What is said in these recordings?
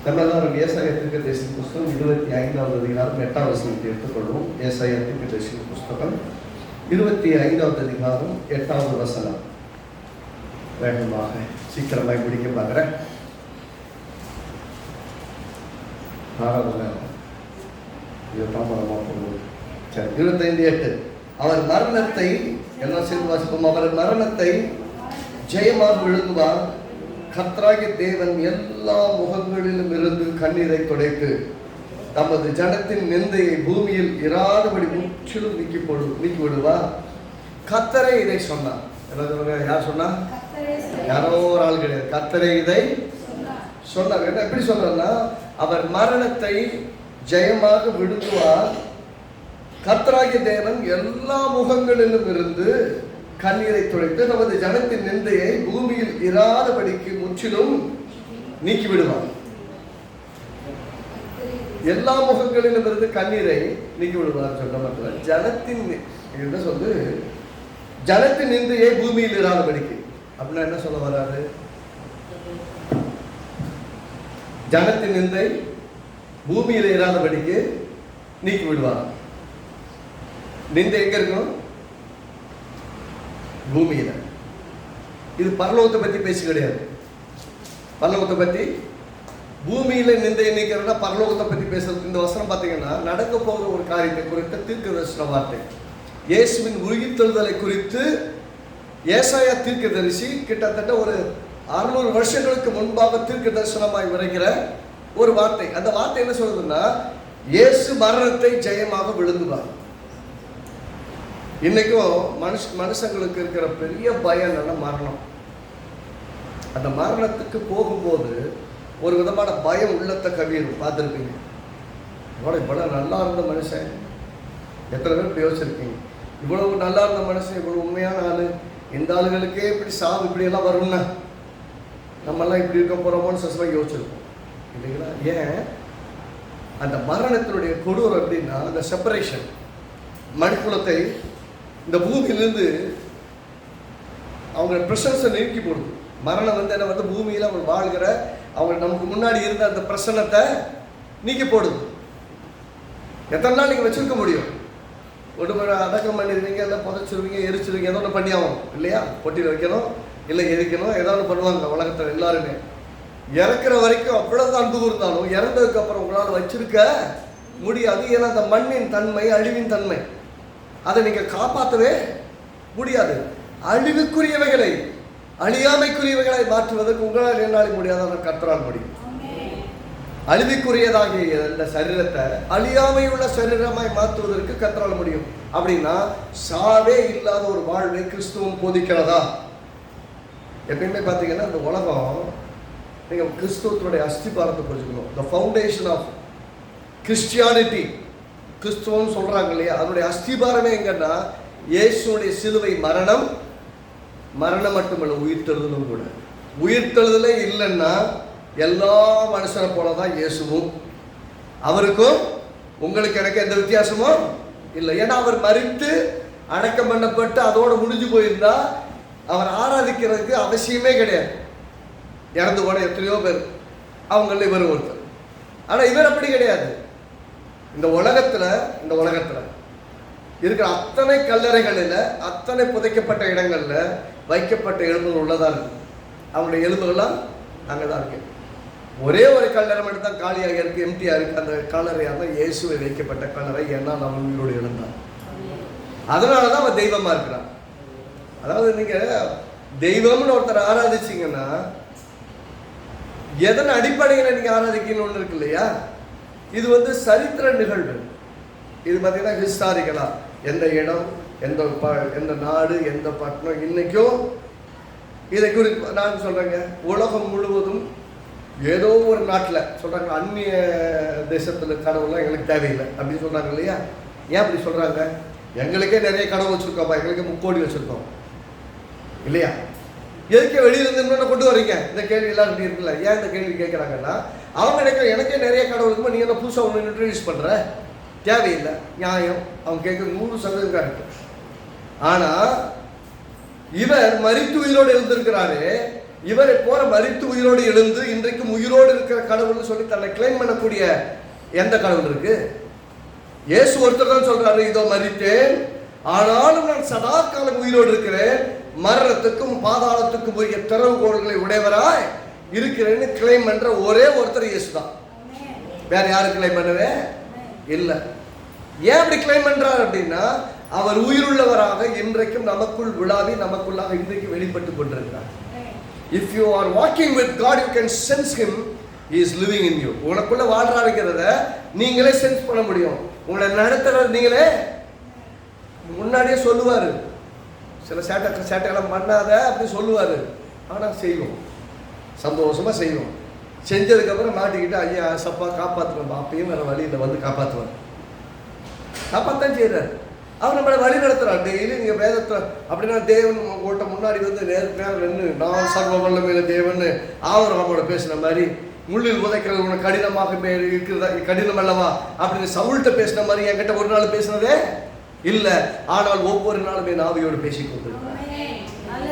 நம்ம எல்லாரும் ஏசாயா தீர்க்கதரிசி புஸ்தகம் 25வது அதிகாரம் 8வது வசனத்தை எடுத்துக்கொள்வோம். ஏசாயா தீர்க்கதரிசி புஸ்தகம் 25வது அதிகாரம் 8வது வசனம். வேண்டுமாக சீக்கிரமாய் முடிக்க பார்க்குறேன். இது தாமதமாக போகுது. சரி, 25:8. அவர் மரணத்தை எல்லாம் சேர்ந்து வாசிப்போம். அவர் மரணத்தை ஜெயமாக விழுங்குவார். கர்த்தராகிய தேவன் எல்லா முகங்களிலும் இருந்து கண்ணீரை துடைத்து தமது ஜனத்தின் நிந்தையை பூமியில் இராதபடி முற்றிலும் நீக்கி விடுவார். கர்த்தரே இதை சொன்னார். யார் சொன்னா? யாரோ ஒரு ஆள் கிடையாது. கர்த்தரே இதை சொன்னார். என்ன எப்படி சொல்றா? அவர் மரணத்தை ஜெயமாக விழுங்குவார். கர்த்தராகிய தேவன் எல்லா முகங்களிலும் இருந்து கண்ணீரை துடைத்து நமது ஜனத்தின் நிந்தையை பூமியில் இராதபடிக்கு முற்றிலும் நீக்கி விடுவார். எல்லா முகங்களிலும் இருந்து கண்ணீரை நீக்கி விடுவார் சொல்ற மட்டும் ஜனத்தின் என்ன சொல்லு, ஜனத்தின் நிந்தையை பூமியில் இராதபடிக்கு அப்படின்னா என்ன சொல்ல வராது? ஜனத்தின் நிந்தை பூமியில் இராதபடிக்கு நீக்கி விடுவார். நிந்தை எங்க இருக்கும்? பூமியில. இது பரலோகத்தை பத்தி பேச்சு கிடையாது. பரலோகத்தை பத்தி பூமியில நிந்தையை நீக்கிறதா பரலோகத்தை பத்தி பேசுறது. இந்த வசனம் பார்த்தீங்கன்னா நடக்க போகிற ஒரு காரியத்தை குறித்த தீர்க்கதரிசன வார்த்தை. இயேசுவின் உயிர்த்தெழுதலை குறித்து ஏசாயா தீர்க்கதரிசி கிட்டத்தட்ட ஒரு 600 வருஷங்களுக்கு முன்பாக தீர்க்க தரிசனமாய் வரைகிற ஒரு வார்த்தை. அந்த வார்த்தை என்ன சொல்றதுன்னா, இயேசு மரணத்தை ஜெயமாக விழுங்குவார். இன்னைக்கும் மனுஷங்களுக்கு இருக்கிற பெரிய பயம் என்னன்னா மரணம். அந்த மரணத்துக்கு போகும்போது ஒரு விதமான பயம் உள்ளத்தை கவியும். பார்த்துருப்பீங்க, இவ்வளவு நல்லா இருந்த மனுஷன், எத்தனை பேர் இப்படி யோசிச்சிருக்கீங்க? இவ்வளவு நல்லா இருந்த மனுஷன், இவ்வளவு உண்மையான ஆளு, இந்த ஆளுகளுக்கே இப்படி சாவு இப்படி எல்லாம் வரும்னா நம்மெல்லாம் இப்படி இருக்க போறோமோன்னு சசமாக யோசிச்சிருக்கோம் இல்லைங்களா? ஏன் அந்த மரணத்தினுடைய கொடூரம் எப்படின்னா, அந்த செப்பரேஷன், மணிக்குலத்தை இந்த பூமியிலிருந்து அவங்க பிரசனத்தை நீக்கி போடுது. மரணம் என்ன பூமியில் அவங்க வாழ்கிற அவங்க நமக்கு முன்னாடி இருந்த அந்த பிரசனத்தை நீக்கி போடுது. எத்தனை நாள் நீங்கள் வச்சிருக்க முடியும்? ஒரு அடக்கம் பண்ணிடுவீங்க, இல்லை புதைச்சிருவீங்க, எரிச்சிருவீங்க, ஏதோ ஒன்று பண்ணி ஆகும் இல்லையா? பொட்டியில் வைக்கணும், இல்லை எரிக்கணும், ஏதாவது பண்ணுவாங்க உலகத்தில் எல்லாருமே. இறக்குற வரைக்கும் அவ்வளோதான் அன்பு இருந்தாலும் இறந்ததுக்கு அப்புறம் உங்களால் வச்சிருக்க முடியாது. ஏன்னா அந்த மண்ணின் தன்மை, அழிவின் தன்மை, அதை நீங்கள் காப்பாற்றவே முடியாது. அழிவுக்குரியவைகளை அழியாமைக்குரியவைகளை மாற்றுவதற்கு உங்களால் என்னால் முடியாது, ஆனால் கர்த்தரால் முடியும். அழிவுக்குரியதாகிய இந்த சரீரத்தை அழியாமை உள்ள சரீரமாய் மாற்றுவதற்கு கர்த்தரால் முடியும். அப்படின்னா சாவே இல்லாத ஒரு வாழ்வை கிறிஸ்துவம் போதிக்கிறதா? எப்பயுமே பார்த்தீங்கன்னா இந்த உலகம், நீங்கள் கிறிஸ்துவத்துடைய அஸ்திபாரத்தை புரிஞ்சுக்கணும். த ஃபவுண்டேஷன் ஆஃப் கிறிஸ்டியானிட்டி, கிறிஸ்துவம் சொல்றாங்க இல்லையா, அதனுடைய அஸ்திபாரமே எங்கன்னா இயேசுடைய சிலுவை மரணம். மரணம் மட்டுமல்ல, உயிர்த்தெழுதலும் கூட. உயிர்த்தெழுதலே இல்லைன்னா எல்லா மனுஷனை போலதான் இயேசுவும். அவருக்கும் உங்களுக்கு எனக்கு எந்த வித்தியாசமும் இல்லை. ஏன்னா அவர் மரித்து அடக்கம் பண்ணப்பட்டு அதோட முடிஞ்சு போயிருந்தா அவர் ஆராதிக்கிறதுக்கு அவசியமே கிடையாது. இறந்து போன எத்தனையோ பேர், அவங்கள இவர் ஒருத்தர். ஆனால் இவர் அப்படி கிடையாது. இந்த உலகத்தில் இருக்கிற அத்தனை கல்லறைகளில், அத்தனை புதைக்கப்பட்ட இடங்களில் வைக்கப்பட்ட எலும்புகள் உள்ளதா இருக்கு. அவங்களுடைய எலும்புகள்லாம் அங்கே தான் இருக்கு. ஒரே ஒரு கல்லறை மட்டும் தான் காலியாக இருக்கு, எம்டியாக இருக்கு. அந்த கல்லறையாக தான் இயேசுவை வைக்கப்பட்ட கல்லறை. ஏன்னா நம்ம உயிரோடு எழுந்தான். அதனால தான் அவன் தெய்வமாக இருக்கிறான். அதாவது நீங்கள் தெய்வம்னு ஒருத்தர் ஆராதிச்சிங்கன்னா எதன் அடிப்படையில் நீங்கள் ஆராதிக்கணும்னு ஒன்று இருக்கு இல்லையா? இது சரித்திர நிகழ்வு. இது பார்த்தீங்கன்னா ஹிஸ்டாரிக்கலா, எந்த இடம், எந்த நாடு, எந்த பட்டணம், இன்னைக்கும் இதை குறித்து நான் சொல்றேங்க. உலகம் முழுவதும் ஏதோ ஒரு நாட்டில் சொல்றாங்க, அந்நிய தேசத்தில் கடவுள்லாம் எங்களுக்கு தேவையில்லை அப்படின்னு சொல்றாங்க இல்லையா? ஏன் அப்படி சொல்றாங்க? எங்களுக்கே நிறைய கடவுள் வச்சிருக்கோம்ப்பா, எங்களுக்கு 3 கோடி வச்சிருக்கோம் இல்லையா? எதுக்கே வெளியிலிருந்து இன்னொன்று கொண்டு வரீங்க? இந்த கேள்வி எல்லாம் இப்படி இருக்குல்ல. ஏன் இந்த கேள்வி கேட்குறாங்கன்னா, அவங்க நினைக்கிற எனக்கே நிறைய கடவுள் இருக்குமா, நீ என்ன புதுசாக ஒன்று இன்ட்ரடியூஸ் பண்ணுற, தேவையில்லை. நியாயம், அவங்க கேட்குறது 100% கரெக்ட். ஆனால் இவர் மரித்து உயிரோடு எழுந்திருக்கிறாரு. இவரை போல மரித்து உயிரோடு எழுந்து இன்றைக்கும் உயிரோடு இருக்கிற கடவுள்னு சொல்லி தன்னை கிளைம் பண்ணக்கூடிய எந்த கடவுள் இருக்கு? இயேசு ஒருத்தர் தான் சொல்றாரு, இதோ மரித்தேன் ஆனாலும் நான் சதா காலம் உயிரோடு இருக்கிறேன், மரணத்துக்கும் பாதாளத்துக்கும் உரிய திறவுகோள்களை உடையவராய் இருக்கிறேன்னு கிளைம் பண்ற ஒரே ஒருத்தர் இயேசு தான். வேற யாரும் கிளைம் பண்ணவே இல்லை. ஏன் அப்படி கிளைம் பண்றாரு அப்படின்னா, அவர் உயிருள்ளவராக இன்றைக்கும் நமக்குள் விழாவி நமக்குள்ளாக இன்றைக்கு வெளிப்பட்டு கொண்டிருக்கிறார். If you are walking with God, you can sense him. He is living in you. உனக்குள்ள வாழ்றாருங்கிறத நீங்களே சென்ஸ் பண்ண முடியும். உங்களை நடத்துறது நீங்களே முன்னாடியே சொல்லுவாரு. சில சேட்டையெல்லாம் பண்ணாத அப்படி சொல்லுவாரு. ஆனா செய்வோம், சந்தோஷமா செய்வோம். செஞ்சதுக்கு அப்புறம் மாட்டிக்கிட்டு ஐயா சப்பா காப்பாற்றுவோம், அப்பயும் வேற வழியில் வந்து காப்பாற்றுவார். காப்பாத்தான் செய்யறாரு. அவர் நம்மளை வழி நடத்துறார். டெய்லி நீங்க வேதத்தை அப்படின்னா தேவன் உங்கள்கிட்ட முன்னாடி வந்து நேரம் நின்று நான் சர்வ வல்லமையில தேவன் ஆவரகமோட பேசின மாதிரி, முள்ளில் உதைக்கிறது உனக்கு கடினமாக இருக்கிறதா, கடினம் அல்லவா அப்படின்னு சவுல்கிட்ட பேசின மாதிரி என்கிட்ட ஒரு நாள் பேசினதே இல்லை. ஆனால் ஒவ்வொரு நாளும் என் ஆவியோடு பேசிக்கொண்டிருக்கிறார்.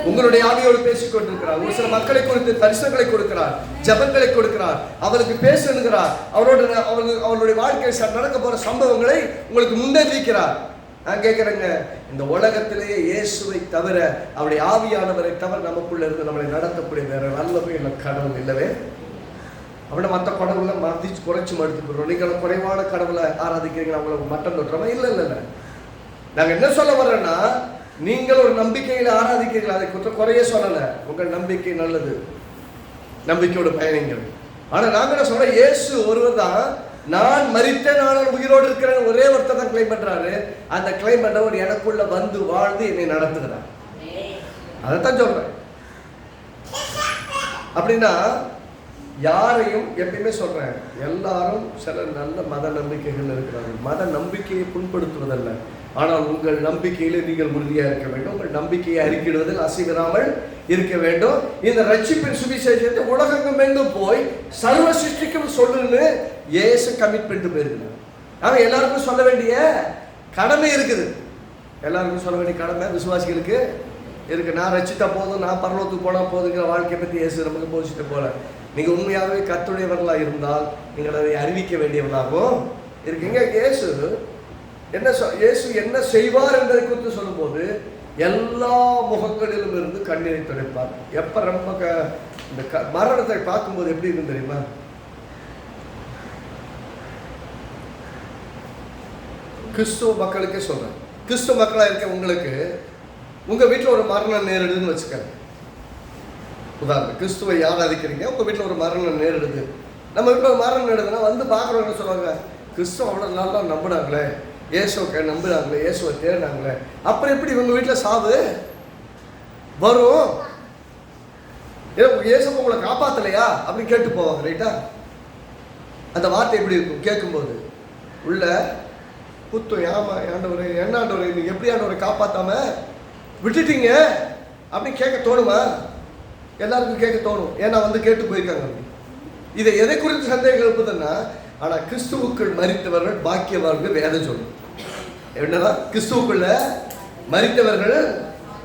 உங்களுடைய ஆவியோடு பேசிக் கொண்டிருக்கிறார். ஒரு சில மக்களை குறித்து தரிசனங்களை கொடுக்கிறார், ஜபங்களை கொடுக்கிறார், அவருக்கு பேசுகிறார், அவருடைய வாழ்க்கையில் நடக்க போற சம்பவங்களை உங்களுக்கு முன்னறிவிக்கிறார். நான் கேட்கிறேங்க, இந்த உலகத்திலேயே இயேசுவை தவிர அவருடைய ஆவியானவரை தவிர நமக்குள்ள இருந்து நம்மளை நடத்தக்கூடிய வேற நல்லவே இல்லை கடவுள் இல்லவே. அவனை மற்ற கடவுளை மதிச்சு குறைச்சி மறுத்துக்கிறோம். நீங்கள் குறைவான கடவுளை ஆராதிக்கிறீங்க, அவங்களுக்கு மட்டம் தொட்டுறோமா? இல்லை இல்லை இல்லை. நாங்கள் என்ன சொல்ல வர்றோன்னா, நீங்கள் ஒரு நம்பிக்கையில் ஆராதிக்கிறீர்கள், அதை குறைய சொல்லலை. உங்கள் நம்பிக்கை நல்லது, நம்பிக்கையோட பயணிங்கள். ஆனால் நாங்கள் என்ன சொல்றோம், இயேசு ஒருவர் தான் நான் மரித்தேன் நான் உயிரோடு இருக்கிறேன் ஒரே ஒருத்தர் தான் கிளைம் பண்றாரு. அந்த கிளைம் பண்றவர் எனக்குள்ள வந்து வாழ்ந்து என்னை நடத்துகிறார். அதைத்தான் சொல்றேன். அப்படின்னா யாரையும் எப்பயுமே சொல்றேன், எல்லாரும் சில நல்ல மத நம்பிக்கைகள் இருக்கிறார்கள். மத நம்பிக்கையை புண்படுத்துவதல்ல, ஆனால் உங்கள் நம்பிக்கையில நீங்கள் உறுதியாக இருக்க வேண்டும். உங்கள் நம்பிக்கையை அறிக்கிடுவதில் அசைவிடாமல் இருக்க வேண்டும். இந்த ரட்சிப்பின் சுவிசேஷத்தை உலகெங்கும் எங்கும் போய் சர்வ சிருஷ்டிக்கும் சொல்லுன்னு இயேசு கமிட்மெண்ட் போயிருக்கிறார். அவன் எல்லாருக்கும் சொல்ல வேண்டிய கடமை இருக்குது. எல்லாருக்கும் சொல்ல வேண்டிய கடமை விசுவாசிகளுக்கு இருக்கு. நான் ரட்சித்தா போதும், நான் பரலோகத்துக்கு போனா போதுங்கிற வாழ்க்கையை பற்றி இயேசு நமக்கு போதிச்சுட்டு போல. நீங்க உண்மையாகவே கர்த்தருடையவர்களாக இருந்தால் நீங்கள் அதை அறிவிக்க வேண்டியவர்களாகவும் இருக்கீங்க. இயேசு என்ன செய்வார் என்பதை குறித்து சொல்லும்போது எல்லா முகங்களிலும் இருந்து கண்ணீரை துடைப்பார். எப்ப ரொம்ப இந்த மரணத்தை பார்க்கும்போது எப்படி இருக்கு தெரியுமா? கிறிஸ்துவ மக்களுக்கே சொல்றேன், கிறிஸ்துவ மக்களா இருக்க உங்களுக்கு உங்க வீட்டில் ஒரு மரணம் நேரிடுதுன்னு வச்சுக்காங்க. உதாரணம், கிறிஸ்துவை ஆராதிக்கிறீங்க, உங்க வீட்டில் ஒரு மரணம் நேரிடுது. நம்ம வீட்டில் ஒரு மரணம் நேரிடுதுன்னா வந்து பார்க்குறவங்க சொல்லுவாங்க, கிறிஸ்துவ அவ்வளோ நல்லா நம்பினாங்களே, இயேசுவை நம்புறாங்களே, இயேசுவை தேடினாங்களே, அப்புறம் எப்படி இவங்க வீட்டில் சாவு வரும்? இயேசு உங்களை காப்பாற்றலையா அப்படின்னு கேட்டு போவாங்க. ரைட்டா? அந்த வார்த்தை எப்படி இருக்கும் கேட்கும்போது? உள்ள குத்தும். ஏமா ஆண்டவரே, என்ன ஆண்டவரே, நீங்க எப்படி ஆண்டவரை காப்பாற்றாம விட்டுட்டீங்க அப்படின்னு கேட்க தோணுமா? எல்லாருக்கும் கேட்க தோணும். ஏன்னா வந்து கேட்டு போயிருக்காங்க. இதை எதை குறித்து சந்தேகம் எழுப்புதுன்னா, ஆனா கிறிஸ்துவுக்குள் மரித்தவர்கள் பாக்கியவான்கள் வேதம் சொல்லும். என்னதான் கிறிஸ்துவுக்குள்ள மரித்தவர்கள்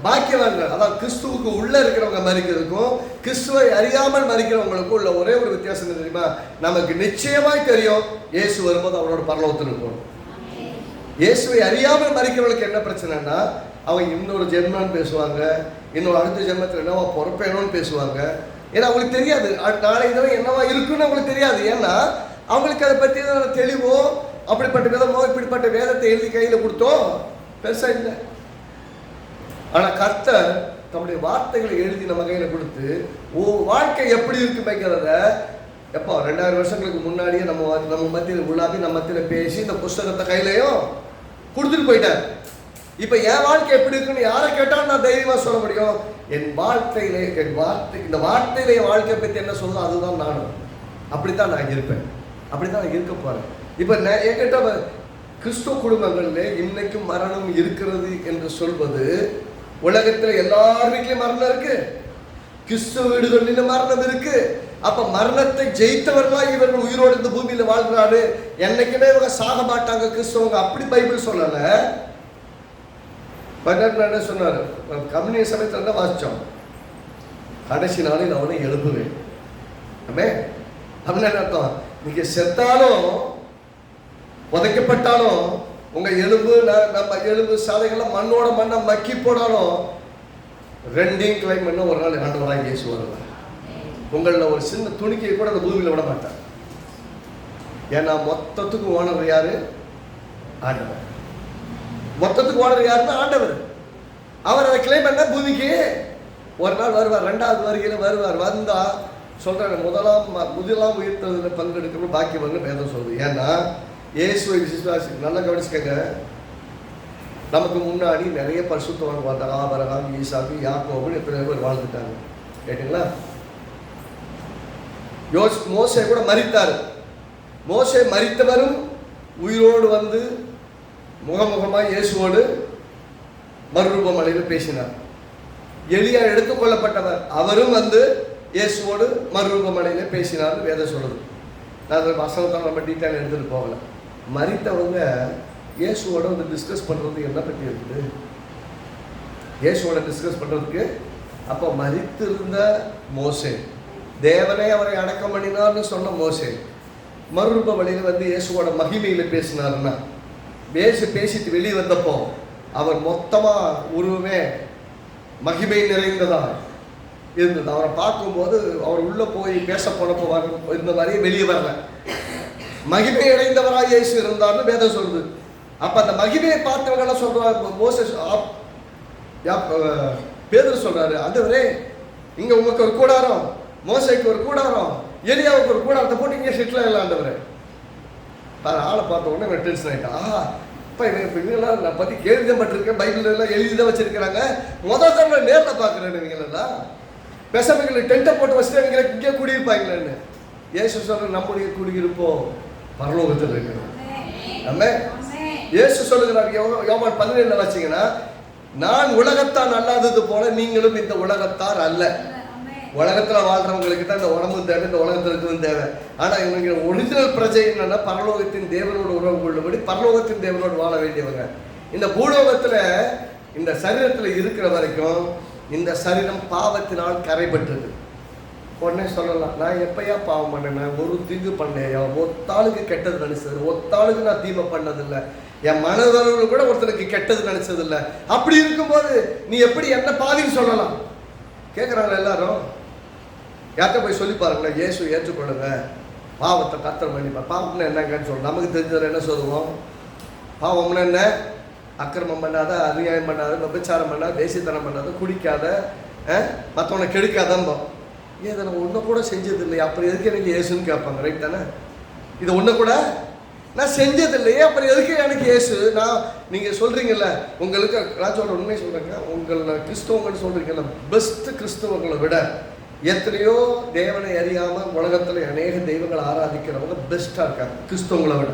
பாக்கியவான்கள். அதான் கிறிஸ்துவுக்கு உள்ள இருக்கிறவங்க மரிக்கிறதுக்கும் கிறிஸ்துவை அறியாமல் மரிக்கிறவங்களுக்கும் உள்ள ஒரே ஒரு வித்தியாசம் தெரியுமா? நமக்கு நிச்சயமாய் தெரியும், இயேசு வரும்போது அவரோட பரலோகத்தில் இருக்கும். இயேசுவை அறியாமல் மரிக்கிறவங்களுக்கு என்ன பிரச்சனைன்னா, அவங்க இன்னொரு ஜென்மன்னு பேசுவாங்க, இன்னொரு அடுத்த ஜென்மத்தில் என்னவா பொறுப்பேணும்னு பேசுவாங்க. ஏன்னா அவங்களுக்கு தெரியாது நாளை தினம் என்னவா இருக்குன்னு அவங்களுக்கு தெரியாது. ஏன்னா அவங்களுக்கு அதை பற்றி தெளிவோ அப்படிப்பட்ட விதமோ இப்படிப்பட்ட வேதத்தை எழுதி கையில் கொடுத்தோம் பெருசா இல்லை. ஆனா கர்த்தர் தம்முடைய வார்த்தைகளை எழுதி நம்ம கையில கொடுத்து வாழ்க்கை எப்படி இருக்குமைக்கிறத எப்போ 2000 வருஷங்களுக்கு முன்னாடியே நம்ம மத்தியில் உள்ளாதி நம்ம மத்தியில் பேசி இந்த புஸ்தகத்தை கையிலையும் கொடுத்துட்டு போயிட்டார். இப்ப என் வாழ்க்கை எப்படி இருக்குன்னு யாரை கேட்டாலும் நான் தைரியமா சொல்ல முடியும். என் வாழ்க்கையிலே இந்த வார்த்தையிலே என் வாழ்க்கையை பற்றி என்ன சொல்லுதோ அதுதான் நானும். அப்படித்தான் நான் இருப்பேன், அப்படித்தான் நான் இருக்க போறேன். இப்ப என்கிட்ட கிறிஸ்துவ குடும்பங்கள்ல இன்னைக்கும் மரணம் இருக்கிறது என்று சொல்வது, உலகத்துல எல்லார் வீட்லயும் மரணம் இருக்கு, கிறிஸ்துவ வீடுகளிலும் மரணம் இருக்கு. அப்ப மரணத்தை ஜெயித்தவர்களா இவர்கள் உயிரோடு இந்த பூமியில வாழ்கிறாரு. என்னைக்குமே இவங்க சாக மாட்டாங்க கிறிஸ்தவங்க, அப்படி பைபிள் சொல்லல. என்ன சொன்னாரு? கம்யூனிஸ்ட் சமயத்துல வாசிச்சோம், கடைசி நாளில் அவனை எழுப்புவேன். அப்படின்னு என்ன அர்த்தம்? நீங்க செத்தாலும் புதைக்கப்பட்டாலும் உங்க எலும்பு நம்ம எலும்பு சாதைகள்லாம் மண்ணோட மண்ணை மக்கி போனாலும் ரெண்டையும் கிளைம் பண்ண ஒரு நாள் ஆண்டவராக இயேசு வருவார். உங்களில் ஒரு சின்ன துணிக்கையை கூட அந்த பூமியில் விட மாட்டார். ஏன்னா மொத்தத்துக்கு ஓனர் யாரு? ஆண்டவர். மொத்தத்துக்கு ஓனர் யாருன்னா ஆண்டவர். அவர் அதை கிளைம் பண்ண பூமிக்கு ஒரு நாள் வருவார். 2வது வருகையில் வருவார். வந்தா சொல்றாங்க முதலாம் உயிர்த்ததில் பங்கெடுக்கணும் பாக்கியவங்க வேதம் சொல்லுது. ஏன்னா இயேசுவை விசுவாசி நல்லா கவனிச்சுக்கங்க. நமக்கு முன்னாடி நிறைய பரிசுத்தவான்கள் வந்தாங்க. ஆபிரகாம், ஈசாக்கு, யாக்கோபுன்னு எத்தனை பேர் வாழ்ந்துட்டாங்க. கேட்டீங்களா? மோசே கூட மரித்தார். மோசே மரித்தவரும் உயிரோடு வந்து முகமுகமாக இயேசுவோடு மறுரூப மலையில் பேசினார். எலியா எடுத்துக்கொள்ளப்பட்டவர், அவரும் வந்து இயேசுவோடு மறுரூப மலையில பேசினார் வேதம் சொல்லுது. நான் அந்த வசனத்தை நம்ம டீட்டெயில் எடுத்துகிட்டு போகல. மரித்தவங்க இயேசுவோட வந்து டிஸ்கஸ் பண்ணுறதுக்கு என்ன பற்றி இருக்குது? இயேசுவோட டிஸ்கஸ் பண்ணுறதுக்கு அப்போ மரித்திருந்த மோசே, தேவனே அவரை அடக்கம் பண்ணினார்னு சொன்ன மோசே மறுரூப வழியில் வந்து இயேசுவோட மகிமையில் பேசினார்னா, பேசிட்டு வெளியே வந்தப்போ அவர் மொத்தமாக உருவமே மகிமை நிறைந்ததா இருந்தது. அவரை பார்க்கும்போது அவர் உள்ளே போய் பேச போனப்போ இந்த மாதிரியே வெளியே வரல. மகிமை அடைந்தவராக இயேசு இருந்தார்னு வேதம் சொல்லுது. அப்போ அந்த மகிமையை பார்த்தவங்களாம் சொல்றாரு. மோசஸ் பேதுரு சொல்றாரு, ஆண்டவரே இங்கே உங்களுக்கு ஒரு கூடாரம், மோசைக்கு ஒரு கூடாரம், எலியாவுக்கு ஒரு கூடாரத்தை போட்டு இங்கே செட்டில் ஆகலாம். ஆண்டவரே ஆளை பார்த்த உடனே இவன் டென்ஷன் ஆகிட்டான். இப்போ இவங்கெல்லாம் நான் பற்றி கேள்விப்பட்டிருக்கேன், பைபிள் எல்லாம் எழுதி தான் வச்சிருக்கிறாங்க, முதல் தடவை நேரில் பார்க்குறேன். இவங்களெல்லாம் பெசமைகளை டென்ட்டை போட்டு வச்சுட்டு இவங்களை இங்கே குடியிருப்பாங்களேன்னு. இயேசு சொல்ற நம்முடைய குடியிருப்போ பரலோகத்தில் இருக்கிறோம். நம்ம இயேசு சொல்லுகிறார் யோவான் 17 வச்சிங்கன்னா, நான் உலகத்தான் அல்லாதது போல நீங்களும் இந்த உலகத்தார் அல்ல. உலகத்தில் வாழ்றவங்களுக்கு தான் இந்த உடம்பும் தேவை, இந்த உலகத்தில் இருக்கிறதும் தேவை. ஆனால் இவங்க ஒரிஜினல் பிரஜை என்னன்னா பரலோகத்தின் தேவனோடு உறவு கொள்ளும்படி பரலோகத்தின் தேவனோடு வாழ வேண்டியவங்க. இந்த பூலோகத்தில் இந்த சரீரத்தில் இருக்கிற வரைக்கும் இந்த சரீரம் பாவத்தினால் கரைபட்டுருக்கு. உடனே சொல்லலாம், நான் எப்பயா பாவம் பண்ணேன், ஒரு தீங்கு பண்ணேயா, ஒத்தாளுக்கு கெட்டது நினைச்சது, ஒத்தாளுக்கு நான் தீமை பண்ணதில்லை, என் மனதளவு கூட ஒருத்தருக்கு கெட்டது நினைச்சதில்லை. அப்படி இருக்கும்போது நீ எப்படி என்ன பாதின்னு சொல்லலாம்? கேட்குறாங்க எல்லாரும். யார்கிட்ட போய் சொல்லி பாருங்களேன், இயேசு ஏற்றுக்கொள்ளுங்க, பாவத்தை கத்தர் பண்ணிப்பார். பாவம்னா என்னங்கன்னு சொல்லுவோம். நமக்கு தெரிஞ்சதில் என்ன சொல்லுவோம்? பாவம்னா என்ன? அக்கிரமம் பண்ணாத, அநியாயம் பண்ணாத, விபச்சாரம் பண்ணாத, தேசித்தனம் பண்ணாத, குடிக்காத, மற்றவனை கெடுக்காதம்போ. ஏதை நம்ம ஒன்றை கூட செஞ்சது இல்லையா, அப்புறம் எதுக்கு எனக்கு இயேசுன்னு கேட்பாங்க. ரைட் தானே? இதை ஒன்று கூட நான் செஞ்சது இல்லையே, அப்புறம் எதுக்கு எனக்கு இயேசு? நான் நீங்கள் சொல்கிறீங்கல்ல, உங்களுக்கு நான் சொல்கிற உண்மையை சொல்கிறேங்க, உங்களை கிறிஸ்தவங்கன்னு சொல்கிறீங்கல்ல, பெஸ்ட்டு கிறிஸ்தவங்களை விட எத்தனையோ தேவனை அறியாமல் உலகத்தில் அநேக தெய்வங்களை ஆராதிக்கிறவங்க பெஸ்ட்டாக இருக்காங்க கிறிஸ்தவங்களை விட.